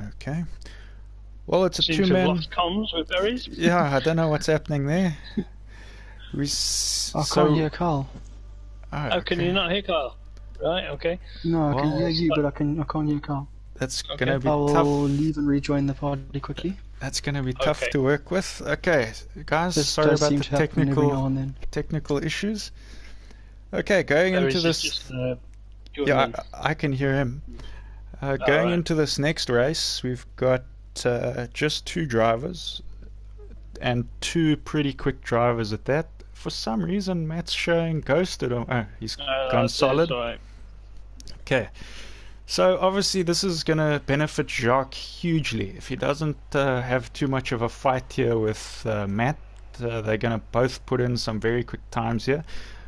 Okay. Well, it's a two-man. Lost comms with berries. Yeah, I don't know what's happening there. I can't hear Carl. Oh, can you not hear Carl? Right, okay. No, I can hear you, but I can't hear Carl. That's gonna be I tough. will leave and rejoin the party quickly. That's gonna be tough to work with. Okay, guys, This sorry does about seem the to happen every now and then. technical issues. Okay, going into this. Yeah, I can hear him. Going into this next race, we've got just two drivers and two pretty quick drivers at that. For some reason, Matt's showing ghosted. Oh, he's gone solid. Right. Okay, so obviously this is going to benefit Jacques hugely. If he doesn't have too much of a fight here with Matt, they're going to both put in some very quick times here.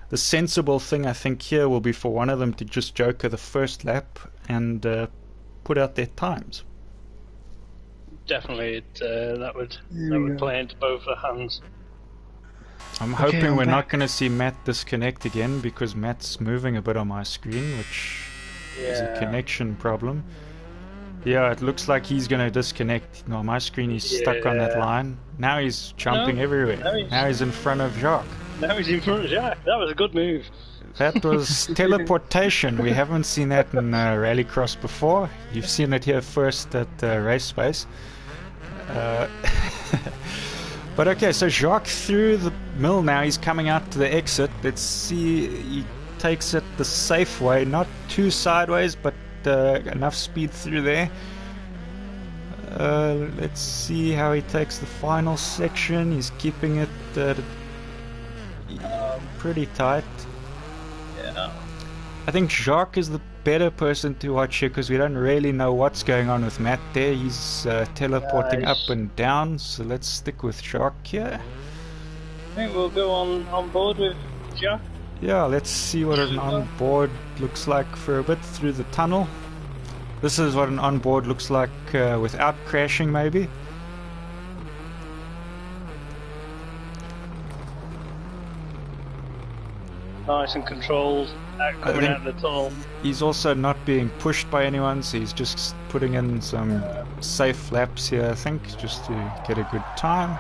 The sensible thing I think here will be for one of them to just joker the first lap and put out their times. Definitely, that would play into both the hands. I'm Okay, hoping I'm we're not back. going to see Matt disconnect again, because Matt's moving a bit on my screen, which is a Yeah. connection problem. Yeah, it looks like he's going to disconnect. No, my screen is stuck on that Yeah. line. Now he's No, jumping everywhere. no, Now he's in front of Jacques. now he's in front of Jack. That was a good move. That was teleportation. We haven't seen that in Rallycross before. You've seen it here first at Race Space. But okay, so Jacques through the mill now. He's coming out to the exit. Let's see. He takes it the safe way, not too sideways, but enough speed through there. Let's see how he takes the final section. He's keeping it pretty tight. Yeah. I think Jacques is the better person to watch here, because we don't really know what's going on with Matt there. He's teleporting up and down, so let's stick with Jacques here. I think we'll go on board with Jack. Yeah, let's see what an onboard looks like for a bit through the tunnel. This is what an onboard looks like without crashing, maybe. Nice and controlled. Coming out of the tunnel. He's also not being pushed by anyone, so he's just putting in some safe laps here, I think, just to get a good time.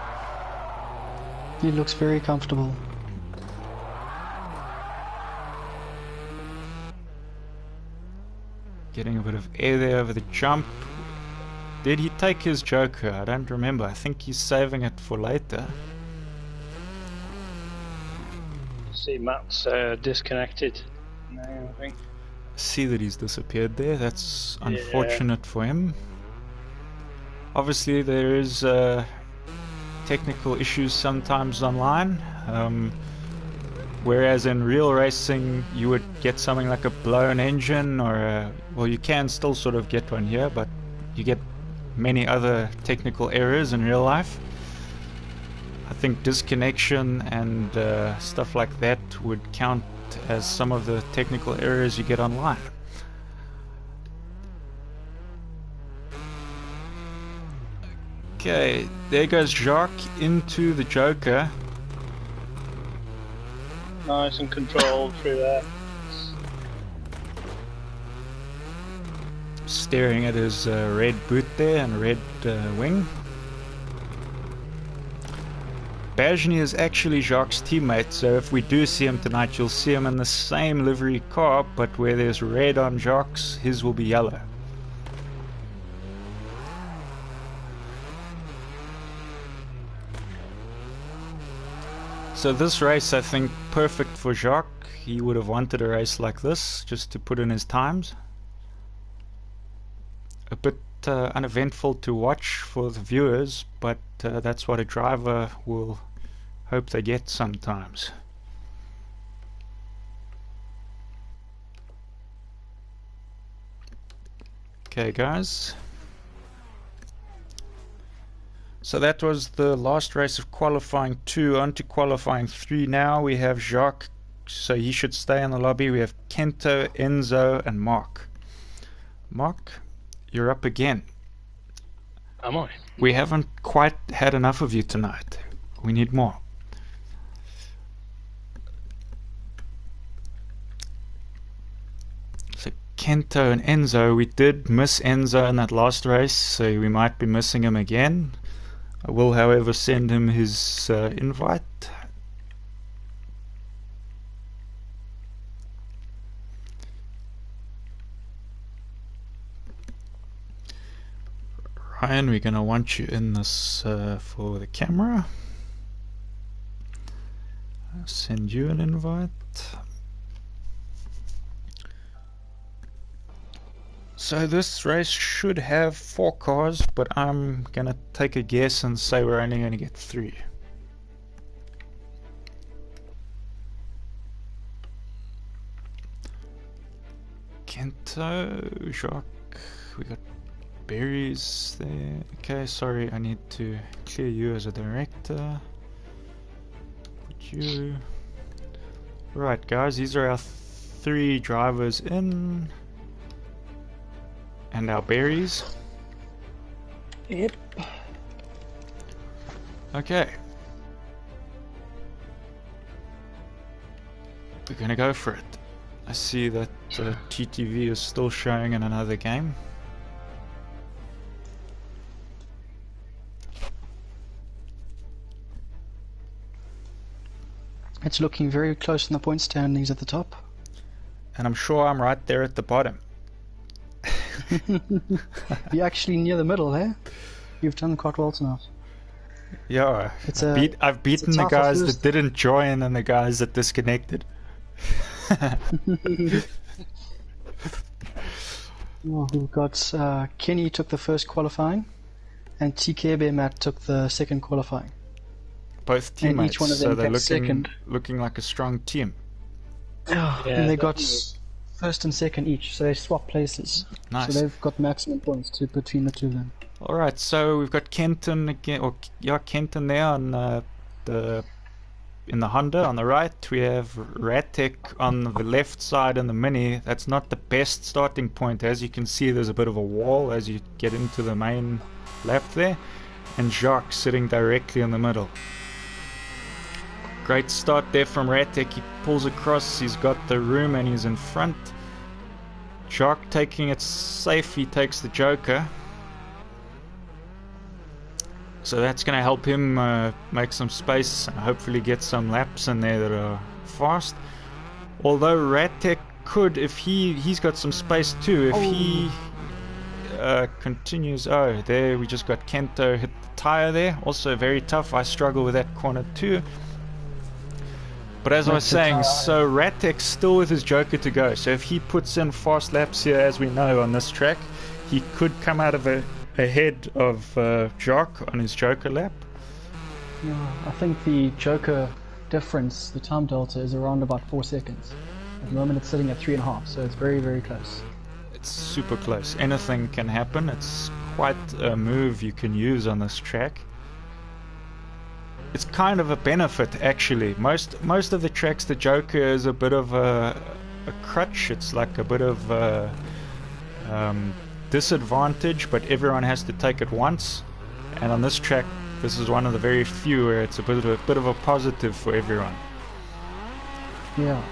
He looks very comfortable. Getting a bit of air there over the jump. Did he take his Joker? I don't remember. I think he's saving it for later. See, Matt's disconnected now, I think. See that he's disappeared there. That's unfortunate for him. Obviously, there is technical issues sometimes online. Whereas in real racing, you would get something like a blown engine, or well, you can still sort of get one here, but you get many other technical errors in real life. I think disconnection and stuff like that would count as some of the technical errors you get online. Okay, there goes Jacques into the Joker. Nice and controlled through there. Staring at his red boot there and red wing. Bajny is actually Jacques' teammate, so if we do see him tonight, you'll see him in the same livery car, but where there's red on Jacques, his will be yellow. So this race, I think, perfect for Jacques. He would have wanted a race like this, just to put in his times. A bit uneventful to watch for the viewers, but that's what a driver will hope they get sometimes. Okay, guys. So that was the last race of qualifying 2. On to qualifying 3 now. We have Jacques, so he should stay in the lobby. We have Kento, Enzo, and Mark. Mark, you're up again. Am I? We haven't quite had enough of you tonight. We need more. So Kento and Enzo, we did miss Enzo in that last race, so we might be missing him again. I will, however, send him his invite. Ryan, we're going to want you in this for the camera. I'll send you an invite. So this race should have 4 cars, but I'm going to take a guess and say we're only going to get 3. Kento, Jacques, we got berries there. Okay, sorry, I need to clear you as a director. Put you. Right, guys, these are our 3 drivers in. And our berries. Yep. Okay. we're gonna go for it. I see that TTV is still showing in another game. It's looking very close in the point standings at the top. And I'm sure I'm right there at the bottom. You're actually near the middle there. You've done quite well tonight. Yeah, It's I've beaten the tough guys that first. didn't join and the guys that disconnected. Oh, we've got Kenny took the first qualifying, and TK Matt took the second qualifying. Both And teammates, each one of so them they're gets second. looking like a strong team. And they got definitely. first and second each, so they swap places. Nice. So they've got maximum points between the two of them. All right, so we've got Kenton again, Kenton there on in the Honda on the right. We have Ratek on the left side in the Mini. That's not the best starting point. As you can see, there's a bit of a wall as you get into the main lap there. And Jacques sitting directly in the middle. Great start there from Ratek. He pulls across, he's got the room and he's in front. Jacques taking it safe, he takes the Joker. So that's going to help him make some space and hopefully get some laps in there that are fast. Although Ratek could, if he's got some space too, if he continues. Oh, there we just got Kento hit the tire there. Also very tough. I struggle with that corner too. But as I was saying, so Ratek's still with his Joker to go. So if he puts in fast laps here, as we know on this track, he could come out of ahead of Jacques on his Joker lap. Yeah, I think the Joker difference, the time delta, is around about 4 seconds. At the moment it's sitting at 3.5, so it's very, very close. It's super close. Anything can happen. It's quite a move you can use on this track. It's kind of a benefit actually. Most of the tracks the Joker is a bit of a crutch. It's like a bit of a disadvantage, but everyone has to take it once. And on this track, this is one of the very few where it's a bit of a positive for everyone. Yeah.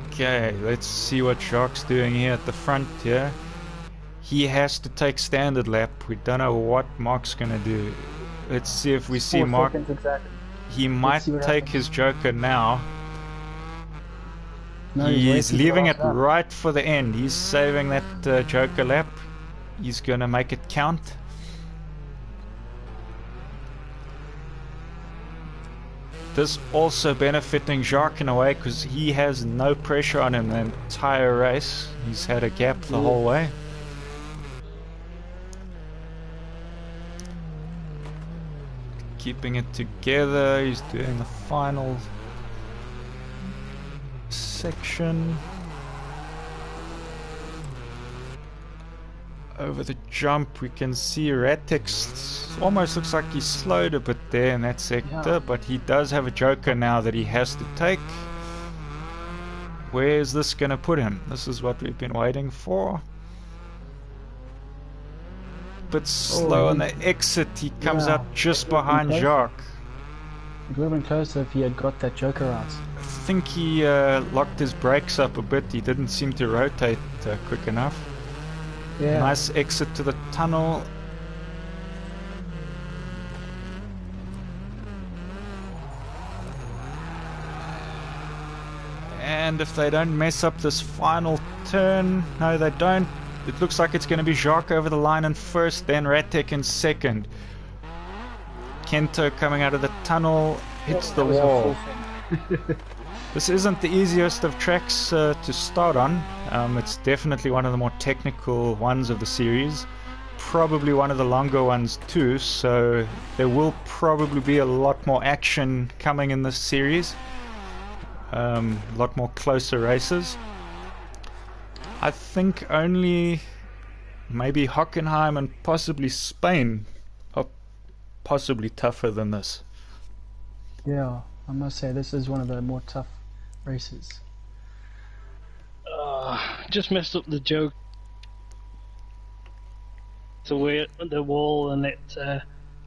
Okay, let's see what Jacques doing here at the front here. He has to take standard lap. We don't know what Mark's gonna do. Let's see if we see 4 Mark. seconds exactly. He might see what take happens. his Joker now. No, He's waiting leaving for it the last lap. right for the end. He's saving that Joker lap. He's gonna make it count. This also benefiting Jacques in a way because he has no pressure on him the entire race. He's had a gap the whole way. Keeping it together. He's doing the final section. Over the jump we can see Ratek almost looks like he slowed a bit there in that sector, Yeah. but he does have a Joker now that he has to take. Where is this going to put him? This is what we've been waiting for. Bit slow on the exit, he comes Yeah. out just behind Okay. Jacques. It would have been closer if he had got that Joker out. I think he locked his brakes up a bit, he didn't seem to rotate quick enough. Yeah. Nice exit to the tunnel. And if they don't mess up this final turn, no they don't. It looks like it's going to be Jacques over the line in first, then Ratek in second. Kento coming out of the tunnel, hits the That was a wall. full thing. This isn't the easiest of tracks to start on. It's definitely one of the more technical ones of the series. Probably one of the longer ones too, so there will probably be a lot more action coming in this series. A lot more closer races. I think only maybe Hockenheim and possibly Spain are possibly tougher than this. Yeah, I must say this is one of the more tough races. Just messed up the joke. The wall, and it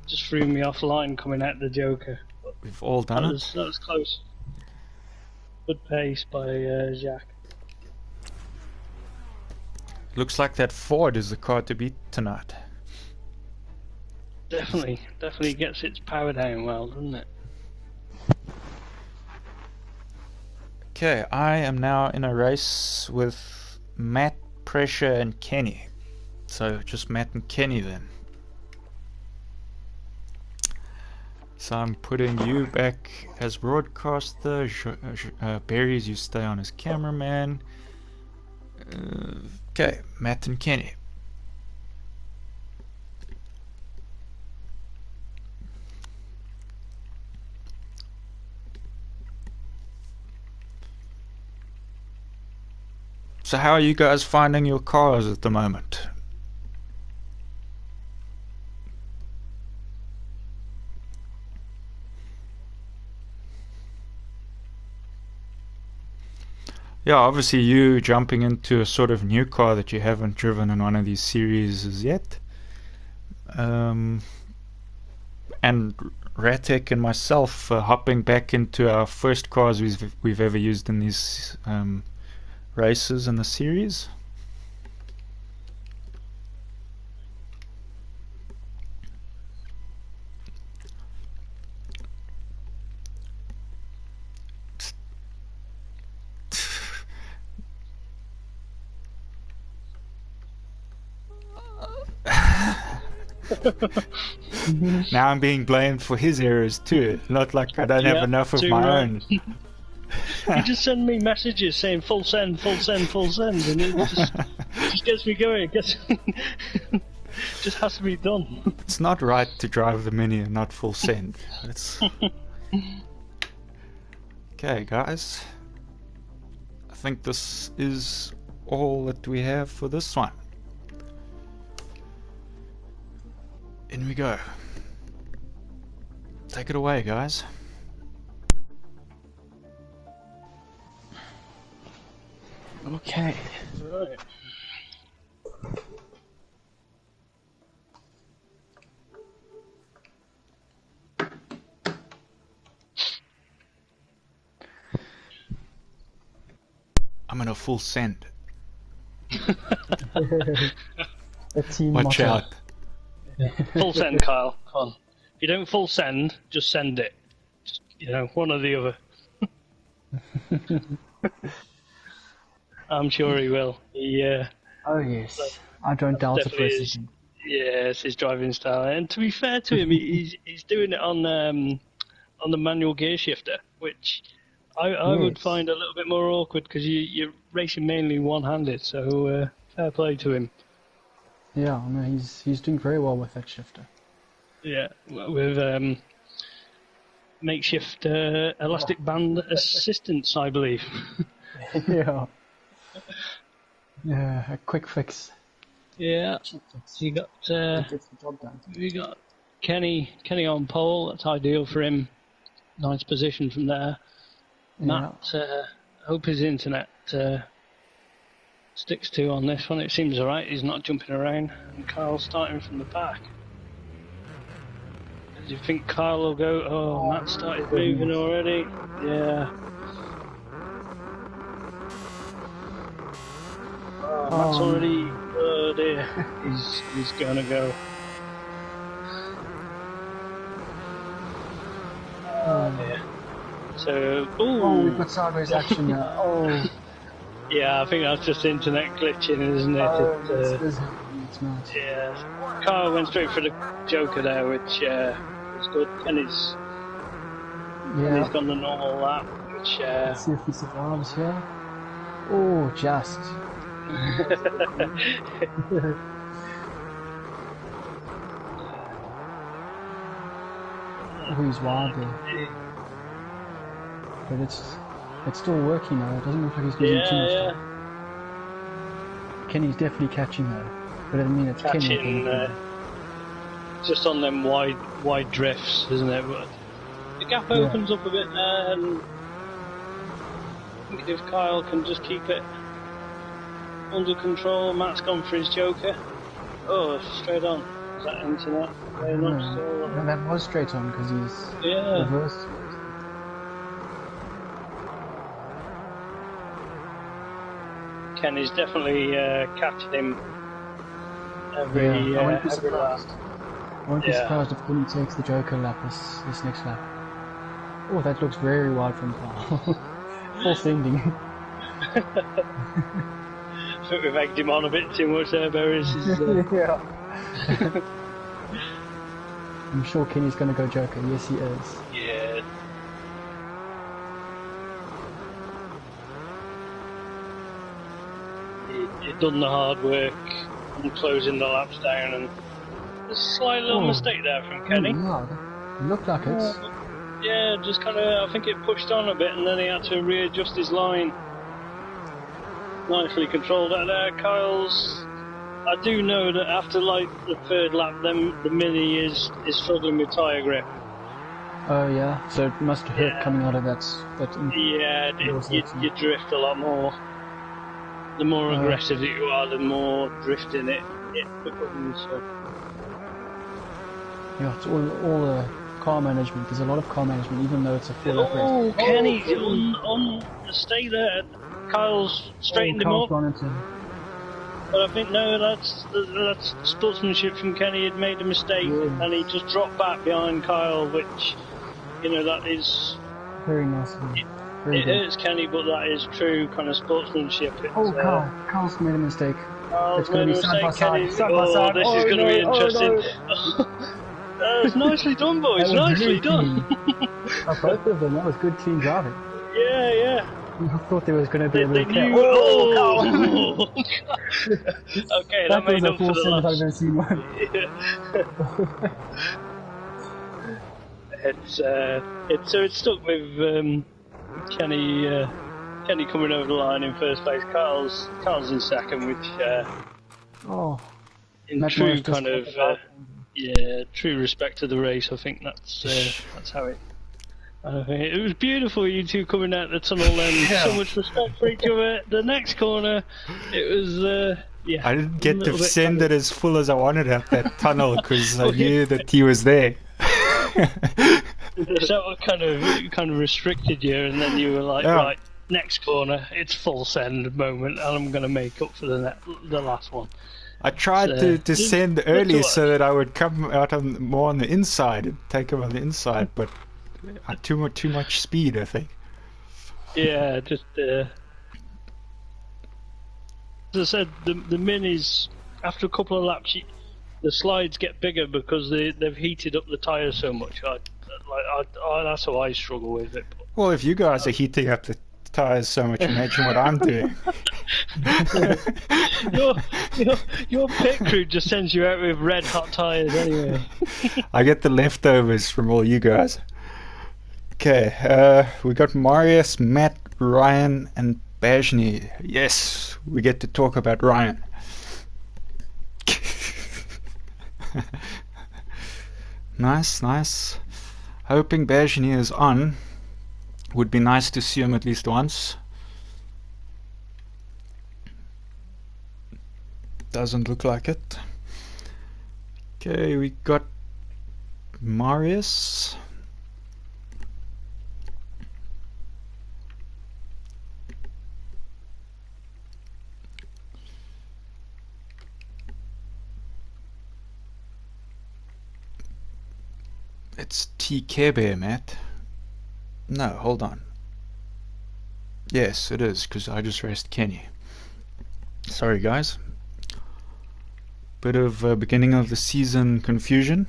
just threw me offline coming at the Joker. We've all done it. That was close. Good pace by Jacques. Looks like that Ford is the car to beat tonight. Definitely gets its power down well, doesn't it? Okay, I am now in a race with Matt, Pressure, and Kenny. So just Matt and Kenny then. So I'm putting you back as broadcaster. Barry's, you stay on as cameraman. Okay, Matt and Kenny. So how are you guys finding your cars at the moment? Yeah, obviously you jumping into a sort of new car that you haven't driven in one of these series as yet. And Ratek and myself hopping back into our first cars we've ever used in these races in the series. Now I'm being blamed for his errors too. Not like I don't have enough of my own. You just send me messages saying full send, full send, full send, and it just gets me going. It gets just has to be done. It's not right to drive the Mini and not full send. It's... Okay, guys. I think this is all that we have for this one. In we go. Take it away, guys. Okay. Right. I'm in a full send. A team Watch motto. out. Full send, Kyle. Come on. If you don't full send, just send it. Just, one or the other. I'm sure he will. Oh yes, I don't doubt it for a definitely second. It's his driving style. And to be fair to him, he's doing it on the manual gear shifter, which I would Yes. find a little bit more awkward because you're racing mainly one-handed. So fair play to him. Yeah, no, he's doing very well with that shifter. Yeah, with makeshift elastic band assistance, I believe. Yeah. Yeah, a quick fix. Yeah, you got Gets the job done. we got Kenny on pole. That's ideal for him. Nice position from there. Matt, hope his internet sticks to on this one. It seems alright. He's not jumping around. And Kyle's starting from the back. Do you think Kyle will go? Oh, Matt started moving already. Yeah. Matt's already. Oh dear. He's gonna go. Oh dear. So, Oh, we've got sideways action now. Oh, yeah, I think that's just internet glitching, isn't it? it's not. Yeah. Kyle went straight for the Joker there, which was good. Kenny's gone the normal lap, which. Let's see if he survives here. Oh, just. Oh, he's wide there. But it's still working though. It doesn't look like he's getting too much. Yeah. Kenny's definitely catching though. But I mean, it's Catching Kenny. just on them wide drifts, isn't it? But the gap opens up a bit there, and I think if Kyle can just keep it under control. Matt's gone for his Joker. Oh, straight on. Is that internet? Very much so. No, that was straight on because he's Yeah. reversed. Kenny's definitely catching him every Yeah, I won't be every lap. surprised. I won't be Yeah. surprised if Kenny takes the Joker lap this next lap. Oh, that looks very wide from Carl. Full sending. I think we've egged him on a bit too much there, Berries. Yeah. I'm sure Kenny's going to go Joker. Yes, he is. Yeah. He'd done the hard work and closing the laps down, and there's a slight little mistake there from Kenny. Yeah, it looked like it. Yeah, just kind of, I think it pushed on a bit, and then he had to readjust his line. Nicely controlled out there, Kyle's. I do know that after like the third lap, then the Mini is struggling with tyre grip. Oh yeah, so it must hurt coming out of that. Yeah, you drift a lot more. The more aggressive you are, the more drifting it becomes. So. Yeah, it's all the car management. There's a lot of car management, even though it's a full lap race. Oh, Kenny, on stay there. Kyle's straightened him up. But I think no, that's sportsmanship from Kenny. Had made a mistake, and he just dropped back behind Kyle, which, that is very nice. It hurts Kenny, but that is true kind of sportsmanship. Carl's made a mistake. Carl's it's going to be side by side. This is going to be interesting. It's nicely done, boys. Nicely done. Both of them. That was good clean driving. Yeah. I thought there was going to be a little Carl. Okay, that made up for the loss. I've never seen one. It's stuck with Kenny coming over the line in first place. Carl's in second, which in true kind of true respect to the race, I think that's how it. It was beautiful, you two coming out the tunnel and so much respect for each other. The next corner, it was, I didn't get to send it as full as I wanted at that tunnel because I knew that he was there. So it kind of restricted you, and then you were like, right, next corner, it's full send moment, and I'm going to make up for the last one. I tried to send early so that I would come out more on the inside and take him on the inside, but too much speed, I think. Yeah, just as I said, the minis after a couple of laps, the slides get bigger because they've heated up the tyres so much. That's how I struggle with it. Well, if you guys are heating up the tyres so much, imagine what I'm doing. Your pit crew just sends you out with red hot tyres anyway. I get the leftovers from all you guys. Okay, we got Marius, Matt, Ryan, and Bajni. Yes, we get to talk about Ryan. Nice. Hoping Bajni is on. Would be nice to see him at least once. Doesn't look like it. Okay, we got Marius. It's TKB, Matt. No, hold on. Yes, it is, because I just raced Kenny. Sorry, guys. Bit of beginning of the season confusion.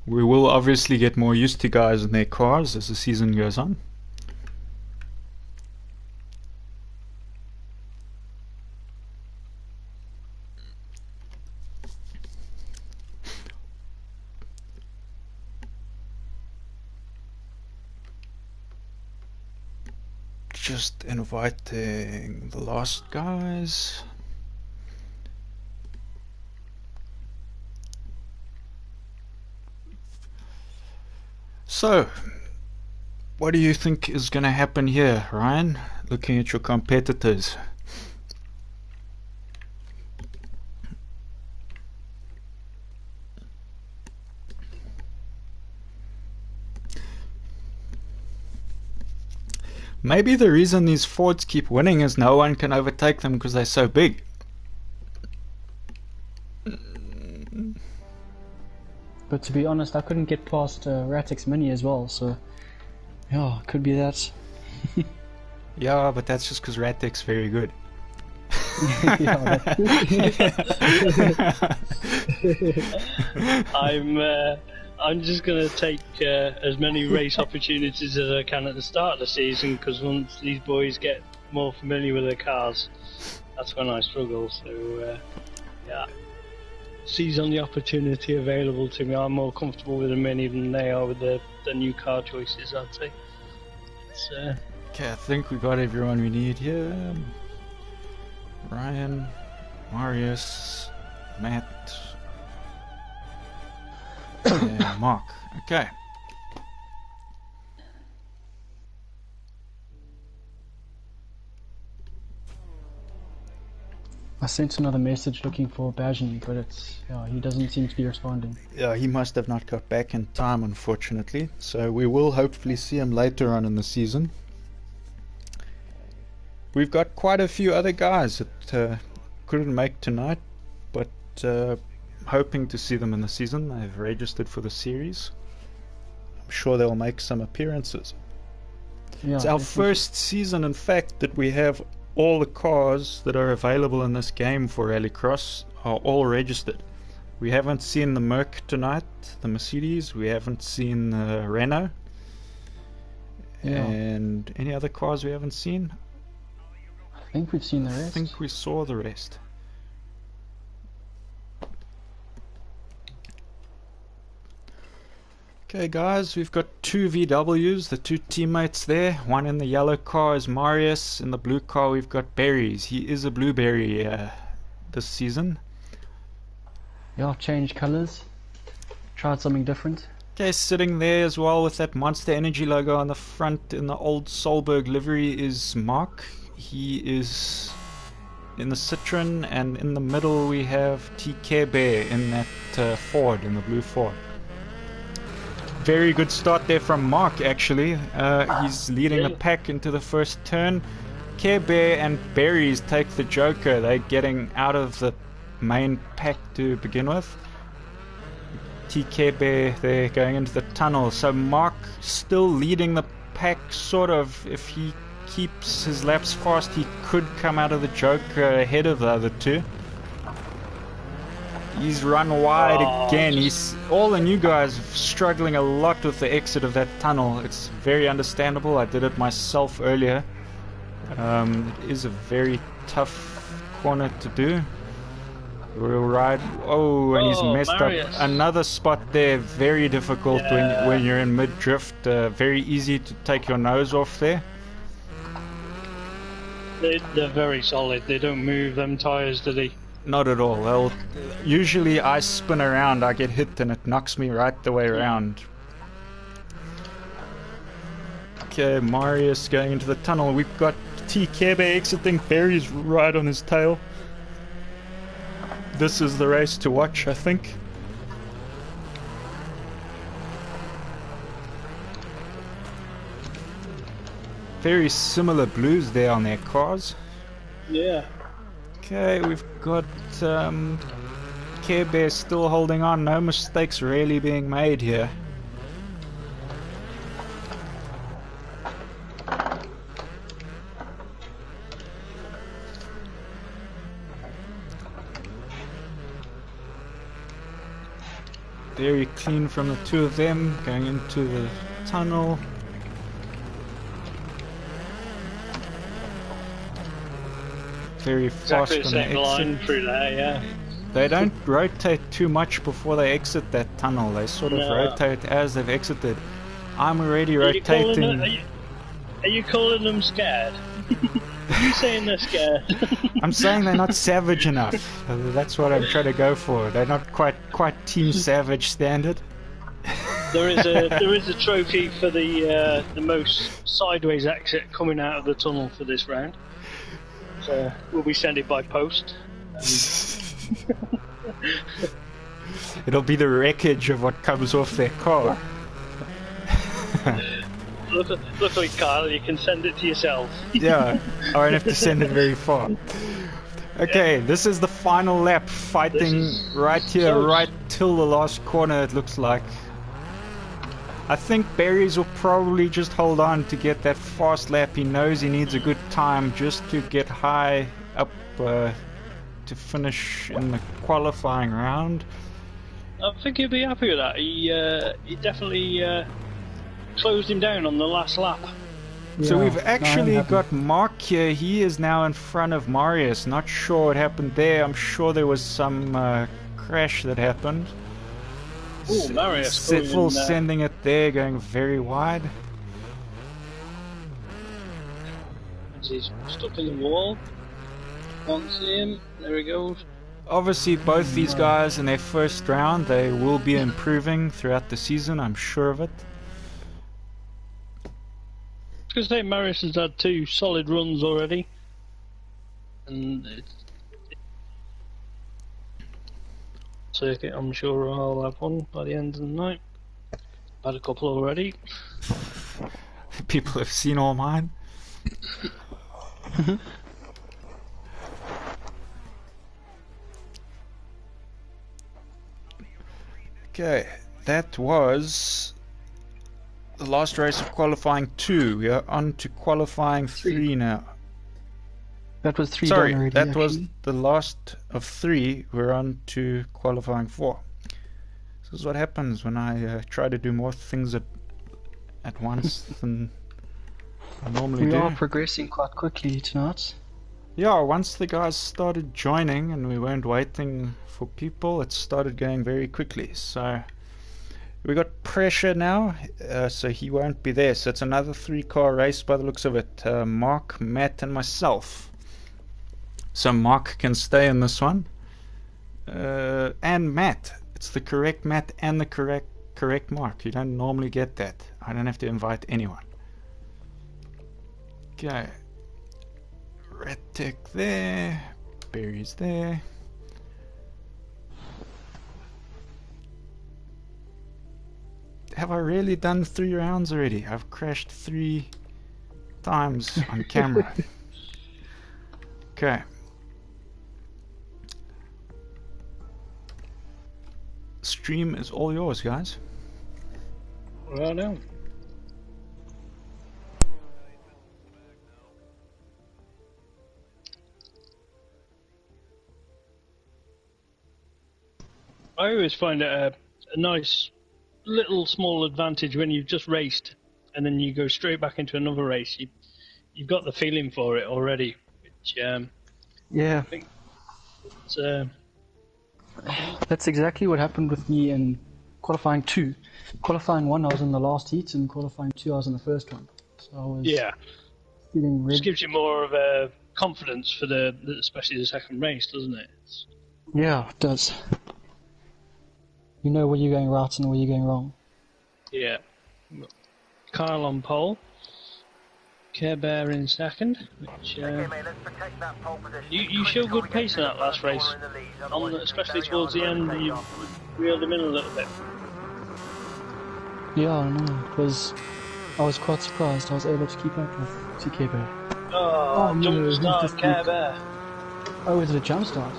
We will obviously get more used to guys and their cars as the season goes on. Just inviting the last guys. So, what do you think is going to happen here, Ryan? Looking at your competitors. Maybe the reason these Fords keep winning is no one can overtake them because they're so big. But to be honest, I couldn't get past Ratek's Mini as well, so yeah, could be that. Yeah, but that's just because Ratek's very good. Yeah, I'm just going to take as many race opportunities as I can at the start of the season, because once these boys get more familiar with their cars, that's when I struggle. So yeah, seize on the opportunity available to me. I'm more comfortable with the Mini than they are with the new car choices, I'd say. Okay, I think we got everyone we need here. Ryan, Marius, Matt, and Mark. Okay. I sent another message looking for Bajani, but he doesn't seem to be responding. Yeah, he must have not got back in time, unfortunately. So we will hopefully see him later on in the season. We've got quite a few other guys that couldn't make tonight, but hoping to see them in the season. They've registered for the series. I'm sure they'll make some appearances. Yeah, it's our first season, in fact, that we have all the cars that are available in this game for Rallycross are all registered. We haven't seen the Merc tonight, the Mercedes. We haven't seen the Renault. Yeah. And any other cars we haven't seen? I think we've seen the rest. I think we saw the rest. Okay guys, we've got two VWs, the two teammates there. One in the yellow car is Marius. In the blue car we've got Berries. He is a blueberry this season. Yeah, changed colours. Tried something different. Okay, sitting there as well with that Monster Energy logo on the front in the old Solberg livery is Mark. He is in the Citroen, and in the middle we have TK Bear in that Ford, in the blue Ford. Very good start there from Mark, actually. He's leading the pack into the first turn. Care Bear and Berries take the Joker. They're getting out of the main pack to begin with. TK Bear, they're going into the tunnel. So Mark still leading the pack, sort of. If he keeps his laps fast, he could come out of the Joker ahead of the other two. He's run wide again. All the new guys struggling a lot with the exit of that tunnel. It's very understandable. I did it myself earlier. It is a very tough corner to do. We'll ride. Oh, and he's messed Marius. up another spot there. Very difficult when you're in mid drift. Very easy to take your nose off there. They're very solid. They don't move them tyres, do they? Not at all. Well, usually I spin around, I get hit, and it knocks me right the way around. Okay, Marius going into the tunnel. We've got TK exiting. Barry's right on his tail. This is the race to watch, I think. Very similar blues there on their cars. Yeah. Okay, we've got Care Bear still holding on. No mistakes really being made here. Very clean from the two of them, going into the tunnel. Very fast on the exit. Through there, yeah. They don't rotate too much before they exit that tunnel. They sort of rotate as they've exited. I'm already rotating. Are you calling them scared? Are you saying they're scared? I'm saying they're not savage enough. That's what I'm trying to go for. They're not quite Team Savage standard. There is a trophy for the most sideways exit coming out of the tunnel for this round. So we'll be sending it by post. It'll be the wreckage of what comes off their car. Luckily, Kyle, you can send it to yourself. Yeah, I won't have to send it very far. Okay, this is the final lap, fighting right here, close. right till the last corner, it looks like. I think Berries will probably just hold on to get that fast lap. He knows he needs a good time just to get high up to finish in the qualifying round. I think he'll be happy with that. He definitely closed him down on the last lap. So Yeah, we've actually I'm happy. got Mark here. He is now in front of Marius. Not sure what happened there. I'm sure there was some crash that happened. Oh, Marius going Full in, sending it there, going very wide. he's stuck in the wall. Can't see him. There he goes. Obviously, both these guys in their first round, they will be improving throughout the season. I'm sure of it. Because I say Marius has had 2 solid runs already, and circuit, I'm sure I'll have one by the end of the night. I've had a couple already. People have seen all mine. Okay, that was the last race of qualifying 2. We are on to qualifying 3 now. That was 3 Sorry, done already. that was actually. the last of 3. We're on to qualifying 4. This is what happens when I try to do more things at once than I normally We do. are progressing quite quickly tonight. Yeah, once the guys started joining and we weren't waiting for people, it started going very quickly. So we got pressure now, so he won't be there. So it's another 3-car race by the looks of it. Mark, Matt, and myself. So Mark can stay in this one, and Matt. It's the correct Matt and the correct Mark. You don't normally get that. I don't have to invite anyone. Okay. Red tick there. Berries there. Have I really done 3 rounds already? I've crashed 3 times on camera. Okay. Stream is all yours, guys. Right now. I always find it a nice little small advantage when you've just raced and then you go straight back into another race. You've got the feeling for it already, which Yeah, I think it's, that's exactly what happened with me in qualifying 2. Qualifying 1, I was in the last heat, and qualifying 2, I was in the first one. So I was feeling just red. gives you more of a confidence for especially the second race, doesn't it? Yeah, it does. You know where you're going right and where you're going wrong. Yeah. Kyle on pole. Care Bear in second, which you show good pace in that last race, especially towards the end. You reeled him in a little bit. Yeah, I know. I was quite surprised. I was able to keep up with CK Bear. Oh, no, jump he's start, just Care weak. Bear. Oh, is it a jump start?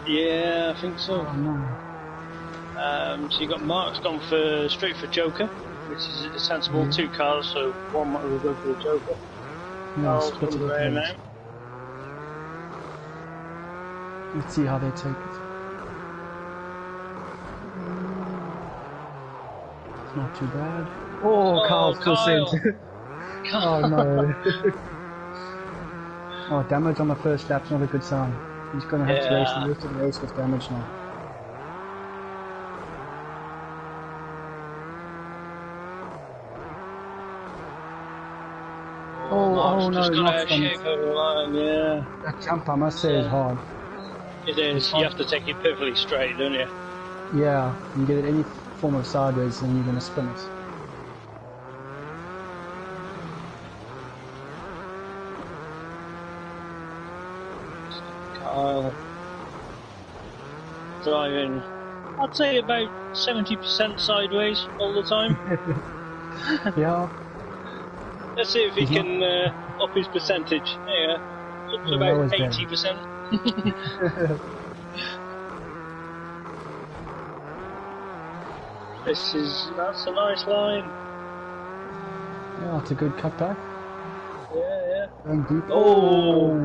Yeah, I think so. Oh no. So you got Mark's gone straight for Joker, which is a sensible 2 cars, so one will go for the Joker. No, Carl's split come it there up. now. Let's see how they take it. It's not too bad. Oh, Carl's full Kyle. sent. Oh no. Oh, damage on the first lap's not a good sign. He's gonna have to race Yeah. the rest of the race with damage now. Mark's oh no, just got not a from shape over the line, yeah. that jump, I must say, is hard. It is. You have to take it perfectly straight, don't you? Yeah, you get it any form of sideways, then you're gonna spin it. Kyle driving, I'd say about 70% sideways all the time. Yeah, Let's see if he can up his percentage. Yeah, up to about 80%. That's a nice line. Yeah, it's a good cutback. Yeah. Going deep. Oh!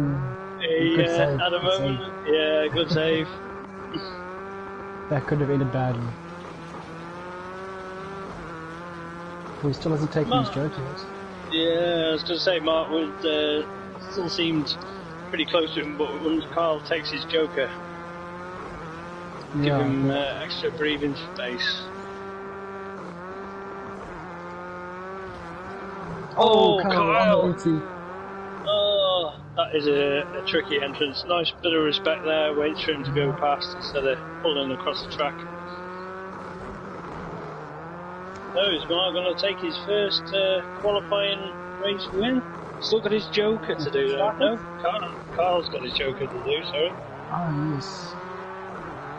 Good save. At a moment. Yeah, good save. That could have ended badly. Well, he still hasn't taken his joke yet. Yeah, I was going to say Mark still seemed pretty close to him, but when Carl takes his joker, give him extra breathing space. Oh, Kyle! Oh, that is a tricky entrance. Nice bit of respect there. Waits for him to go past instead of pulling across the track. No, is Mark going to take his first qualifying race win? Still got his joker to do though. No, Carl's got his joker to do, sorry. Ah, yes.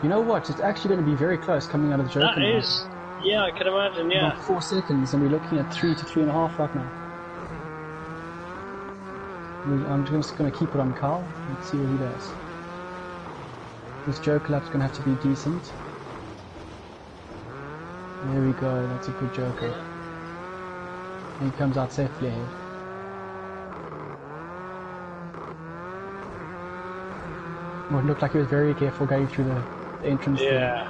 You know what? It's actually going to be very close coming out of the joker. That is. Yeah, I can imagine, yeah. About 4 seconds, and we're looking at 3 to 3.5 right now. I'm just going to keep it on Carl and see what he does. This joker lap's going to have to be decent. There we go, that's a good joker. And he comes out safely ahead. Well, it looked like he was very careful going through the entrance. Yeah. There.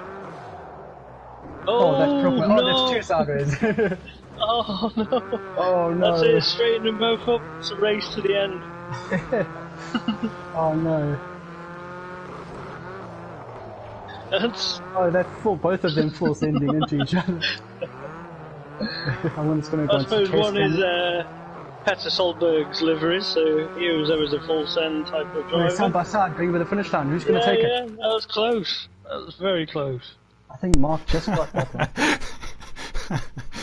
Oh, that's proper. No. Oh, that's 2 sideways. Oh no! Oh no! That's it. Straighten them both up. It's a race to the end. Oh no! That's full. Both of them full sending into each other. I suppose one is Petter Solberg's livery, so he was always a full send type of driver. Side by side, going with the finish line. Who's going to take it? Yeah, that was close. That was very close. I think Mark just got that one.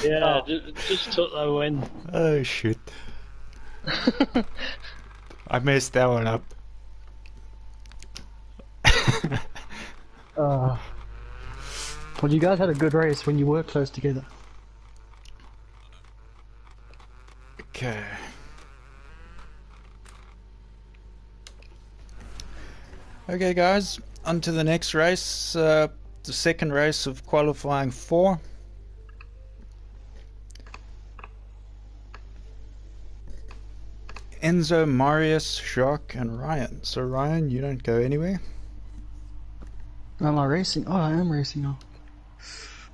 Yeah, just took that win. Oh shit. I messed that one up. Well, you guys had a good race when you were close together. Okay. Okay guys, on to the next race, the second race of qualifying 4. Enzo, Marius, Jacques and Ryan. So Ryan, you don't go anywhere? Am I racing? Oh, I am racing now.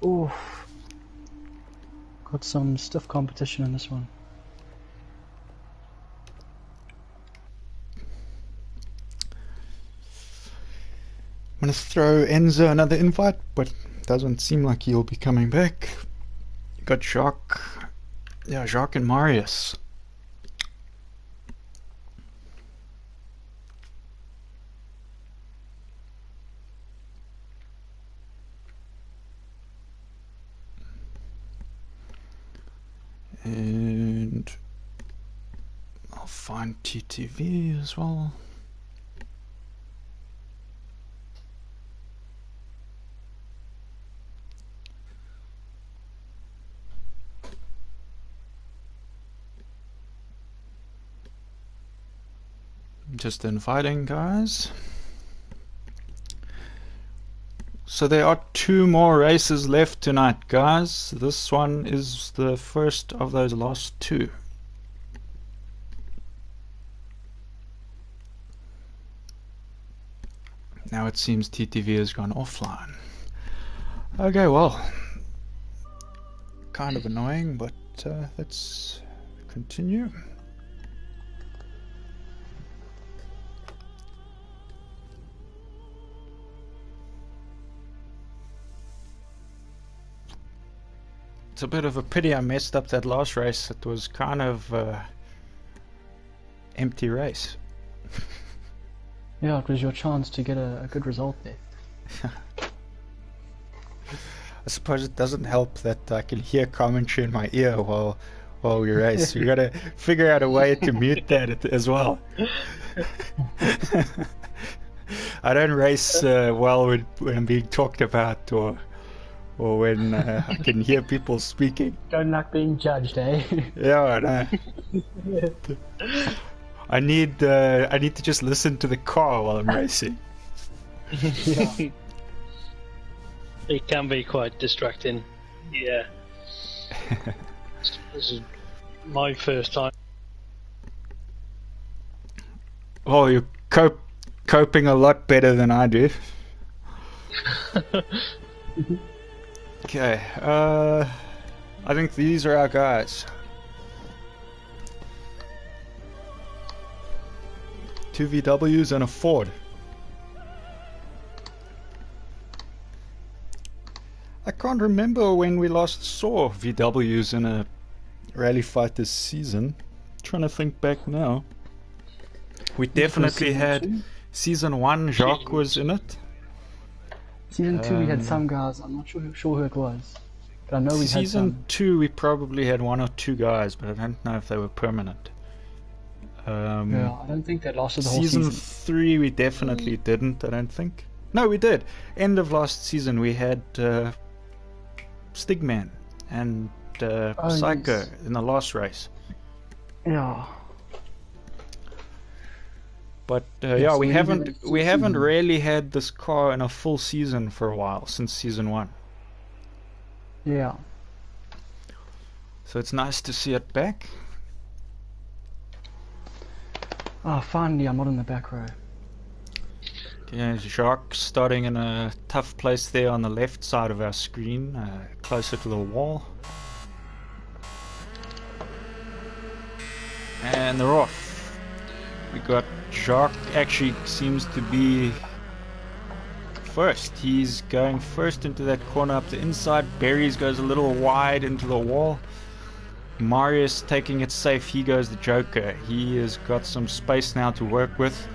Oh, got some stiff competition in this one. I'm going to throw Enzo another invite, but doesn't seem like he'll be coming back. You got Jacques. Yeah, Jacques and Marius. And I'll find TTV as well. Just inviting, guys. So there are 2 more races left tonight, guys. This one is the first of those last 2. Now it seems TTV has gone offline. Okay, well, kind of annoying, but let's continue. It's a bit of a pity I messed up that last race. It was kind of empty race. Yeah, it was your chance to get a good result there. I suppose it doesn't help that I can hear commentary in my ear while we race. You gotta figure out a way to mute that as well. I don't race well when I'm being talked about or or when I can hear people speaking. Don't like being judged, eh? Yeah, I know. I need to just listen to the car while I'm racing. Yeah. It can be quite distracting. Yeah. This is my first time. Oh, you're coping a lot better than I do. Okay, I think these are our guys. 2 VWs and a Ford. I can't remember when we last saw VWs in a rally fight this season. Trying to think back now. We definitely had season 1, Jacques was in it. Season 2 we had some guys, I'm not sure who it was. But I know we had some. Season 2 we probably had 1 or 2 guys, but I don't know if they were permanent. Yeah, I don't think they lasted the whole Season season. 3 we definitely didn't, I don't think. No, we did. End of last season we had Stigman and Psycho yes. in the last race. Yeah. But Yes, yeah, we we did haven't it we this haven't season. really had this car in a full season for a while, since season 1. Yeah. So it's nice to see it back. Oh, finally I'm not in the back row. Yeah, Jacques starting in a tough place there on the left side of our screen, closer to the wall. And they're off. We got Jacques actually seems to be first. He's going first into that corner up the inside. Berries goes a little wide into the wall. Marius taking it safe. He goes the Joker. He has got some space now to work with,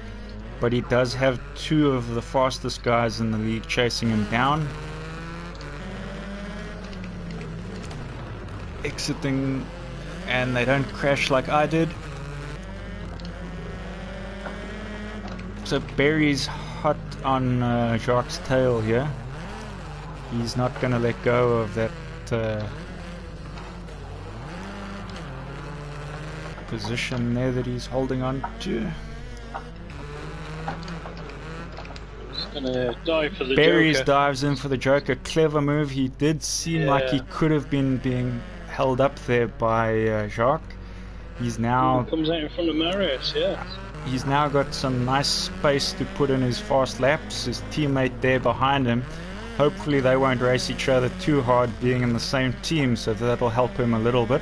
but he does have 2 of the fastest guys in the league chasing him down. Exiting, and they don't crash like I did. So Barry's hot on Jacques' tail here. He's not going to let go of that position there that he's holding on to. He's gonna dive for the Berries Joker. dives in for the Joker. Clever move. He did seem like he could have been being held up there by Jacques. He's now comes out in front of Marius, yeah. He's now got some nice space to put in his fast laps. His teammate there behind him. Hopefully they won't race each other too hard being in the same team, so that'll help him a little bit.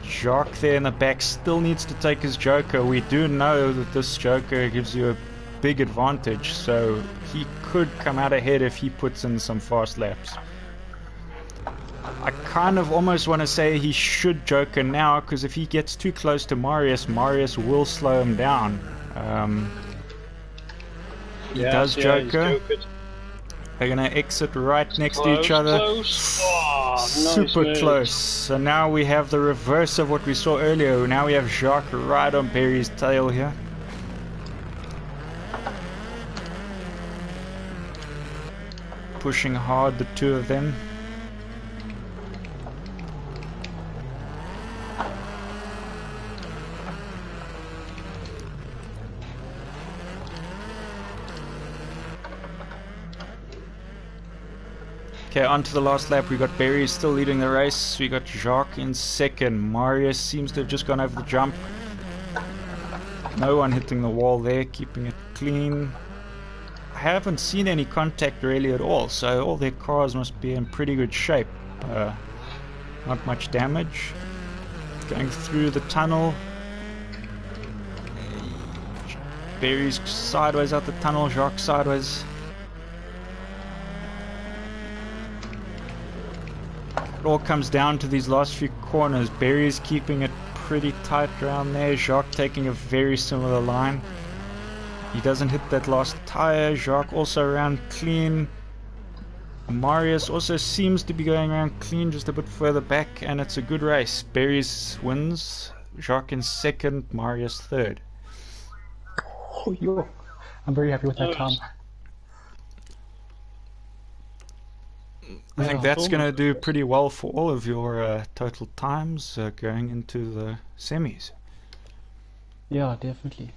Jacques there in the back still needs to take his Joker. We do know that this Joker gives you a big advantage, so he could come out ahead if he puts in some fast laps. I kind of almost want to say he should Joker now, because if he gets too close to Marius, Marius will slow him down. He does Joker. They're going to exit right next to each other. Close. Oh, Super nice close. So now we have the reverse of what we saw earlier. Now we have Jacques right on Barry's tail here. Pushing hard, the 2 of them. Okay, on to the last lap. We got Barry still leading the race. We got Jacques in second. Marius seems to have just gone over the jump. No one hitting the wall there, keeping it clean. I haven't seen any contact really at all, so all their cars must be in pretty good shape. Not much damage. Going through the tunnel. Barry's sideways out the tunnel, Jacques sideways. It all comes down to these last few corners. Barry's keeping it pretty tight around there. Jacques taking a very similar line. He doesn't hit that last tire. Jacques also around clean. Marius also seems to be going around clean, just a bit further back, and it's a good race. Barry's wins. Jacques in second, Marius third. Oh, yo. I'm very happy with that time. I think that's going to do pretty well for all of your total times going into the semis. Yeah, definitely.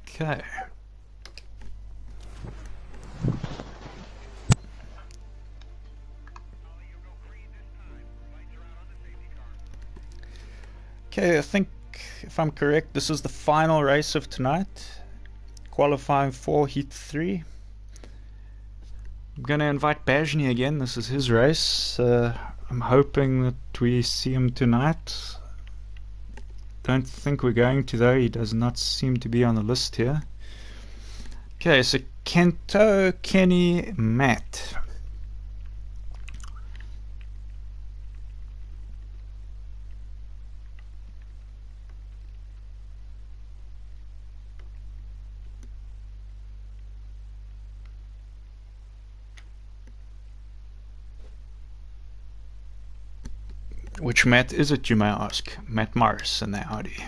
Okay. Okay, I think if I'm correct, this is the final race of tonight. Qualifying for Heat 3. I'm going to invite Bajni again. This is his race. I'm hoping that we see him tonight. Don't think we're going to though. He does not seem to be on the list here. Okay, so Kento, Kenny, Matt. Which Matt is it, you may ask? Matt Morris in the Audi.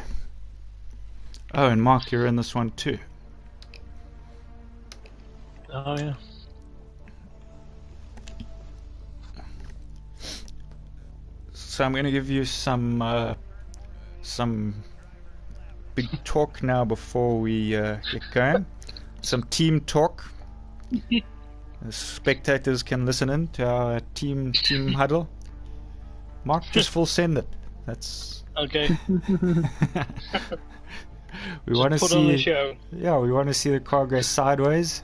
Oh, and Mark, you're in this one too. Oh, yeah. So I'm going to give you some big talk now before we get going. Some team talk. The spectators can listen in to our team huddle. Mark, just full send it. That's okay. We want to put see on the show. Yeah, we want to see the car go sideways.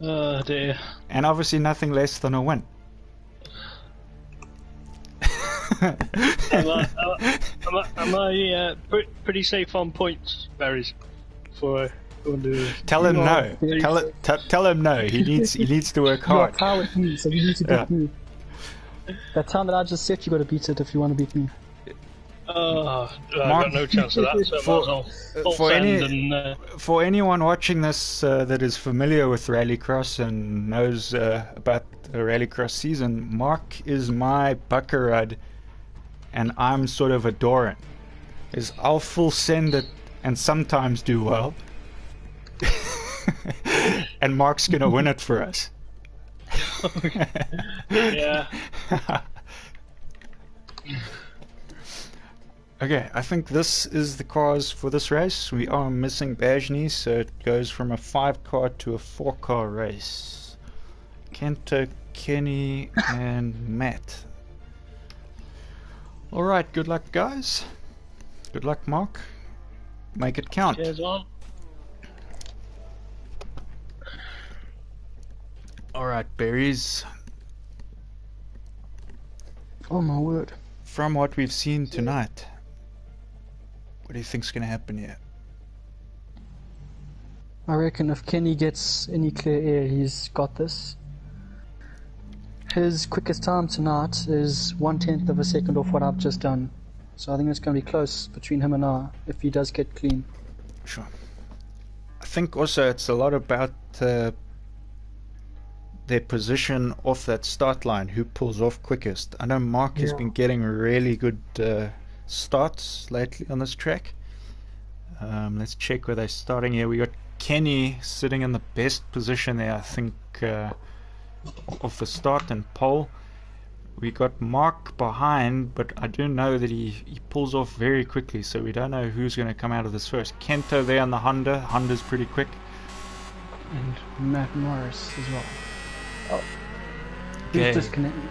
Oh dear. And obviously nothing less than a win. Am I pretty safe on points, Barry's? Tell him no. Tell him no. He needs to work hard. You're a tie with me, so you need to beat me. That time that I just said, you got to beat it if you want to beat me. I've got no chance of that. So for anyone watching this that is familiar with Rallycross and knows about the Rallycross season, Mark is my buckarud, and I'm sort of a Doran. I'll full send it and sometimes do well. And Mark's gonna win it for us. Yeah. Okay, I think this is the cars for this race. We are missing Bajni, so it goes from a 5-car to a 4-car race. Kento, Kenny, and Matt. Alright, good luck, guys. Good luck, Mark. Make it count. Cheers on. Alright, berries. Oh my word. From what we've seen tonight, what do you think's going to happen here? I reckon if Kenny gets any clear air, he's got this. His quickest time tonight is 1/10 of a second off what I've just done. So I think it's going to be close between him and I if he does get clean. Sure. I think also it's a lot about their position off that start line, who pulls off quickest. I know Mark has been getting really good starts lately on this track. Let's check where they're starting here. We got Kenny sitting in the best position there, I think, off the start and pole. We got Mark behind, but I do know that he pulls off very quickly, so we don't know who's going to come out of this first. Kento there on the Honda. Honda's pretty quick. And Matt Morris as well. Oh. Okay. He's disconnected.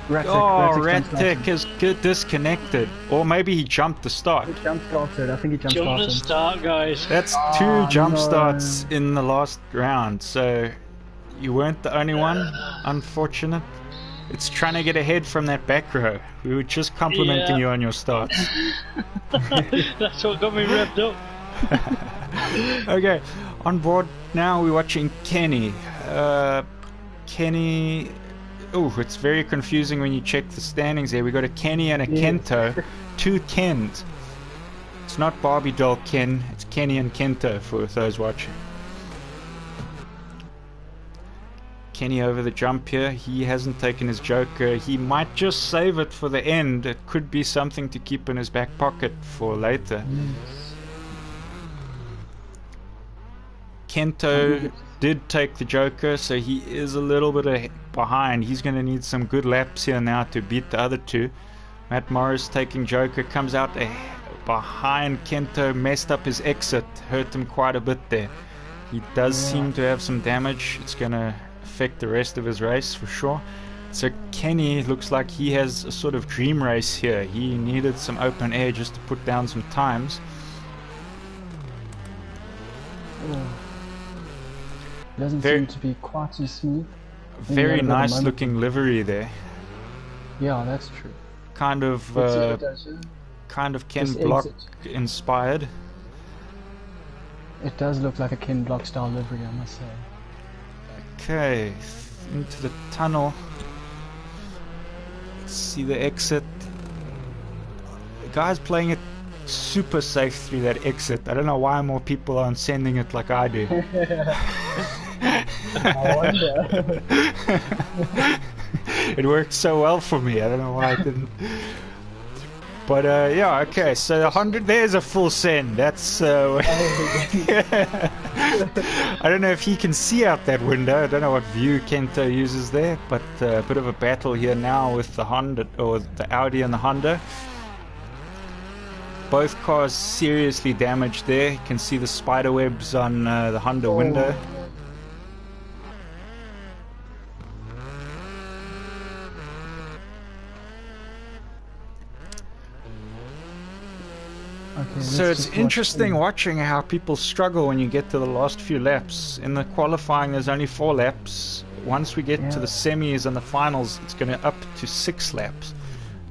Ratic is disconnected. Or maybe he jumped the start. He jump started. I think he jumped Jump the start, guys. That's two jump starts in the last round, so you weren't the only one. Unfortunate. It's trying to get ahead from that back row. We were just complimenting you on your starts. That's what got me revved up. Okay, on board now we're watching Kenny. Kenny... Oh, it's very confusing when you check the standings there. We got a Kenny and a Kento. Two Kens. It's not Barbie doll Ken, it's Kenny and Kento for those watching. Kenny over the jump here. He hasn't taken his Joker. He might just save it for the end. It could be something to keep in his back pocket for later. Kento did take the Joker, so he is a little bit behind. He's going to need some good laps here now to beat the other two. Matt Morris taking Joker, comes out behind Kento, messed up his exit, hurt him quite a bit there. He does seem to have some damage. It's going to affect the rest of his race for sure. So Kenny looks like he has a sort of dream race here. He needed some open air just to put down some times. Doesn't seem to be quite as smooth. Very nice looking livery there. Yeah, that's true. Kind of Ken Block inspired. It does look like a Ken Block style livery, I must say. Okay, into the tunnel. Let's see the exit. The guy's playing it super safe through that exit. I don't know why more people aren't sending it like I do. I wonder. It worked so well for me. I don't know why it didn't. But yeah, okay. So 100. There's a full send. That's. I don't know if he can see out that window. I don't know what view Kento uses there. But a bit of a battle here now with the Honda or the Audi and the Honda. Both cars seriously damaged there. You can see the spider webs on the Honda window. Okay, so it's interesting watching how people struggle when you get to the last few laps. In the qualifying there's only 4 laps. Once we get to the semis and the finals, it's going to up to 6 laps.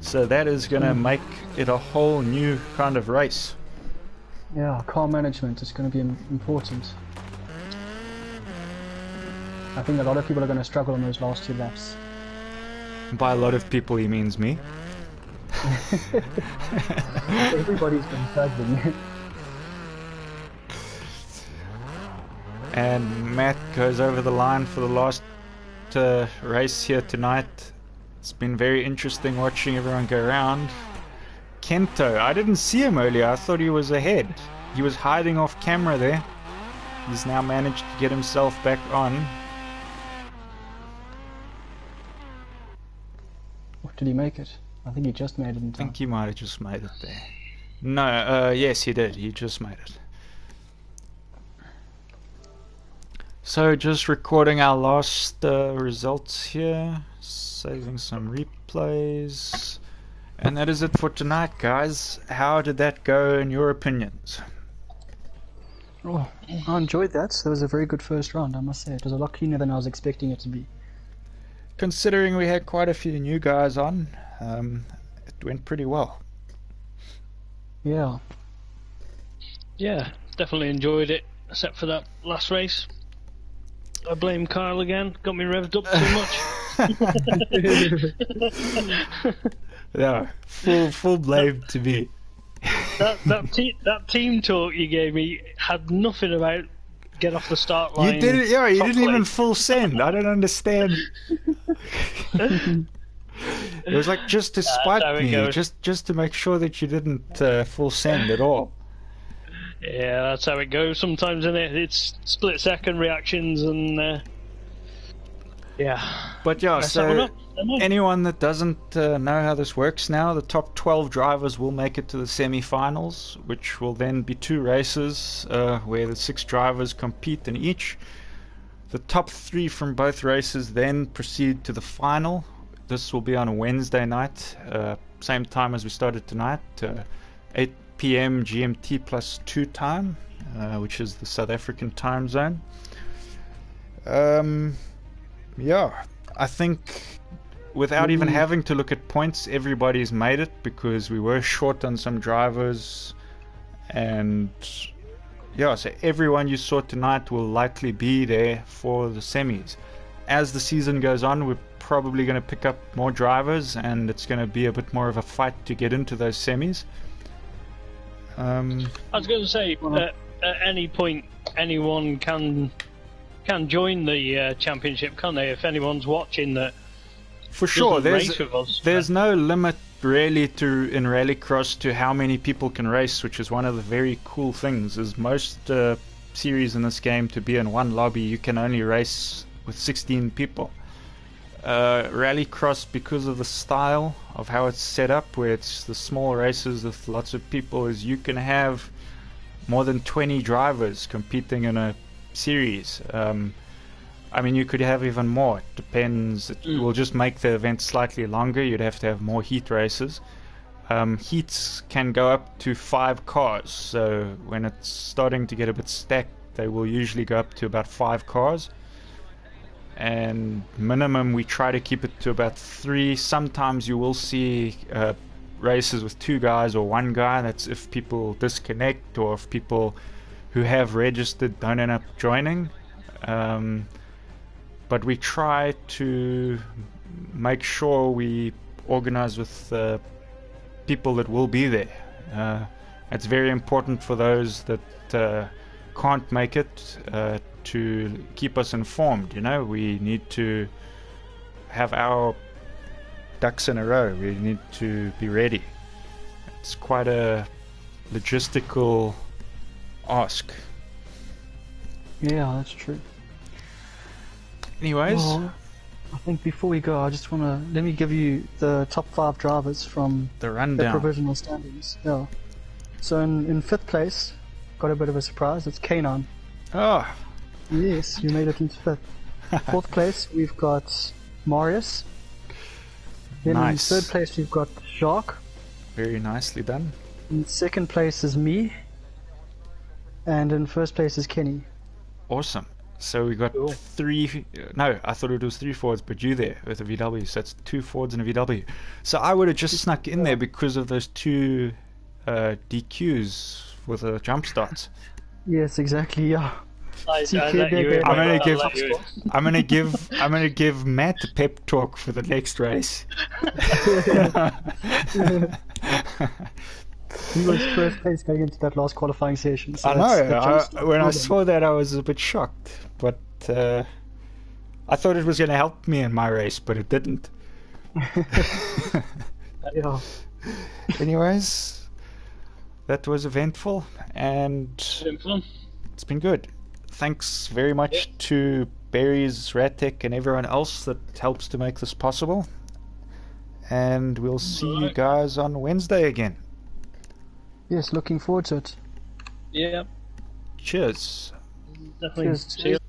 So that is going to make it a whole new kind of race. Yeah, car management is going to be important. I think a lot of people are going to struggle on those last 2 laps. By a lot of people he means me. Everybody's been struggling. And Matt goes over the line for the last race here tonight. It's been very interesting watching everyone go around. Kento, I didn't see him earlier. I thought he was ahead. He was hiding off camera there. He's now managed to get himself back on. What, did he make it? I think he just made it in time. I think he might have just made it there. No, yes he did. He just made it. So just recording our last results here. Saving some replays. And that is it for tonight, guys. How did that go in your opinions? Oh, I enjoyed that. That was a very good first round, I must say. It was a lot cleaner than I was expecting it to be. Considering we had quite a few new guys on, it went pretty well. Yeah. Yeah, definitely enjoyed it, except for that last race. I blame Kyle again, got me revved up too much. No, full blame to me. That team talk you gave me had nothing about get off the start line. You didn't, yeah, you didn't even full send. I don't understand. It was like just to spite me, just to make sure that you didn't full send at all. Yeah, that's how it goes sometimes, isn't it? It's split-second reactions and yeah. But yeah, so anyone that doesn't know how this works now, the top 12 drivers will make it to the semi-finals, which will then be 2 races where the 6 drivers compete in each. The top 3 from both races then proceed to the final. This will be on a Wednesday night, same time as we started tonight, 8 p.m. GMT plus 2 time, which is the South African time zone. Yeah, I think without even having to look at points, everybody's made it because we were short on some drivers. And yeah, so everyone you saw tonight will likely be there for the semis. As the season goes on, we're probably going to pick up more drivers and it's going to be a bit more of a fight to get into those semis. I was going to say, at any point, anyone can join the championship, can't they? If anyone's watching that, for sure, race with us, there's no limit really in rallycross to how many people can race, which is one of the very cool things. Is most series in this game to be in one lobby. You can only race with 16 people. Rallycross, because of the style of how it's set up, where it's the small races with lots of people, is you can have more than 20 drivers competing in a series. I mean, you could have even more. It depends. It will just make the event slightly longer. You'd have to have more heat races. Heats can go up to 5 cars, so when it's starting to get a bit stacked, they will usually go up to about 5 cars. And minimum, we try to keep it to about 3. Sometimes you will see races with 2 guys or 1 guy. That's if people disconnect or if people who have registered don't end up joining. But we try to make sure we organize with people that will be there. It's very important for those that can't make it to keep us informed. You know, we need to have our ducks in a row. We need to be ready. It's quite a logistical ask. Yeah, that's true. Anyways, well, I think before we go, I just want to let me give you the top 5 drivers from the rundown. The provisional standings. Yeah. So in 5th place, got a bit of a surprise. It's Kanan. Oh. Yes, you made it into 5th. 4th place, we've got Marius. Then nice. In 3rd place, we've got Jacques. Very nicely done. In 2nd place is me. And in 1st place is Kenny. Awesome. So we got 3. No, I thought it was 3 Fords, but you there with a VW. So that's 2 Fords and a VW. So I would have just snuck in there because of those 2 DQs with the jump starts. Yes, exactly. Yeah. I'm gonna give Matt a pep talk for the next race. He was 1st place going into that last qualifying session. So I know. When I saw that, I was a bit shocked, but I thought it was going to help me in my race, but it didn't. Yeah. Anyways, that was eventful, and it's been good. Thanks very much to Berries, Ratek, and everyone else that helps to make this possible. And we'll see you guys on Wednesday again. Yes, looking forward to it. Yeah. Cheers. Definitely. Cheers.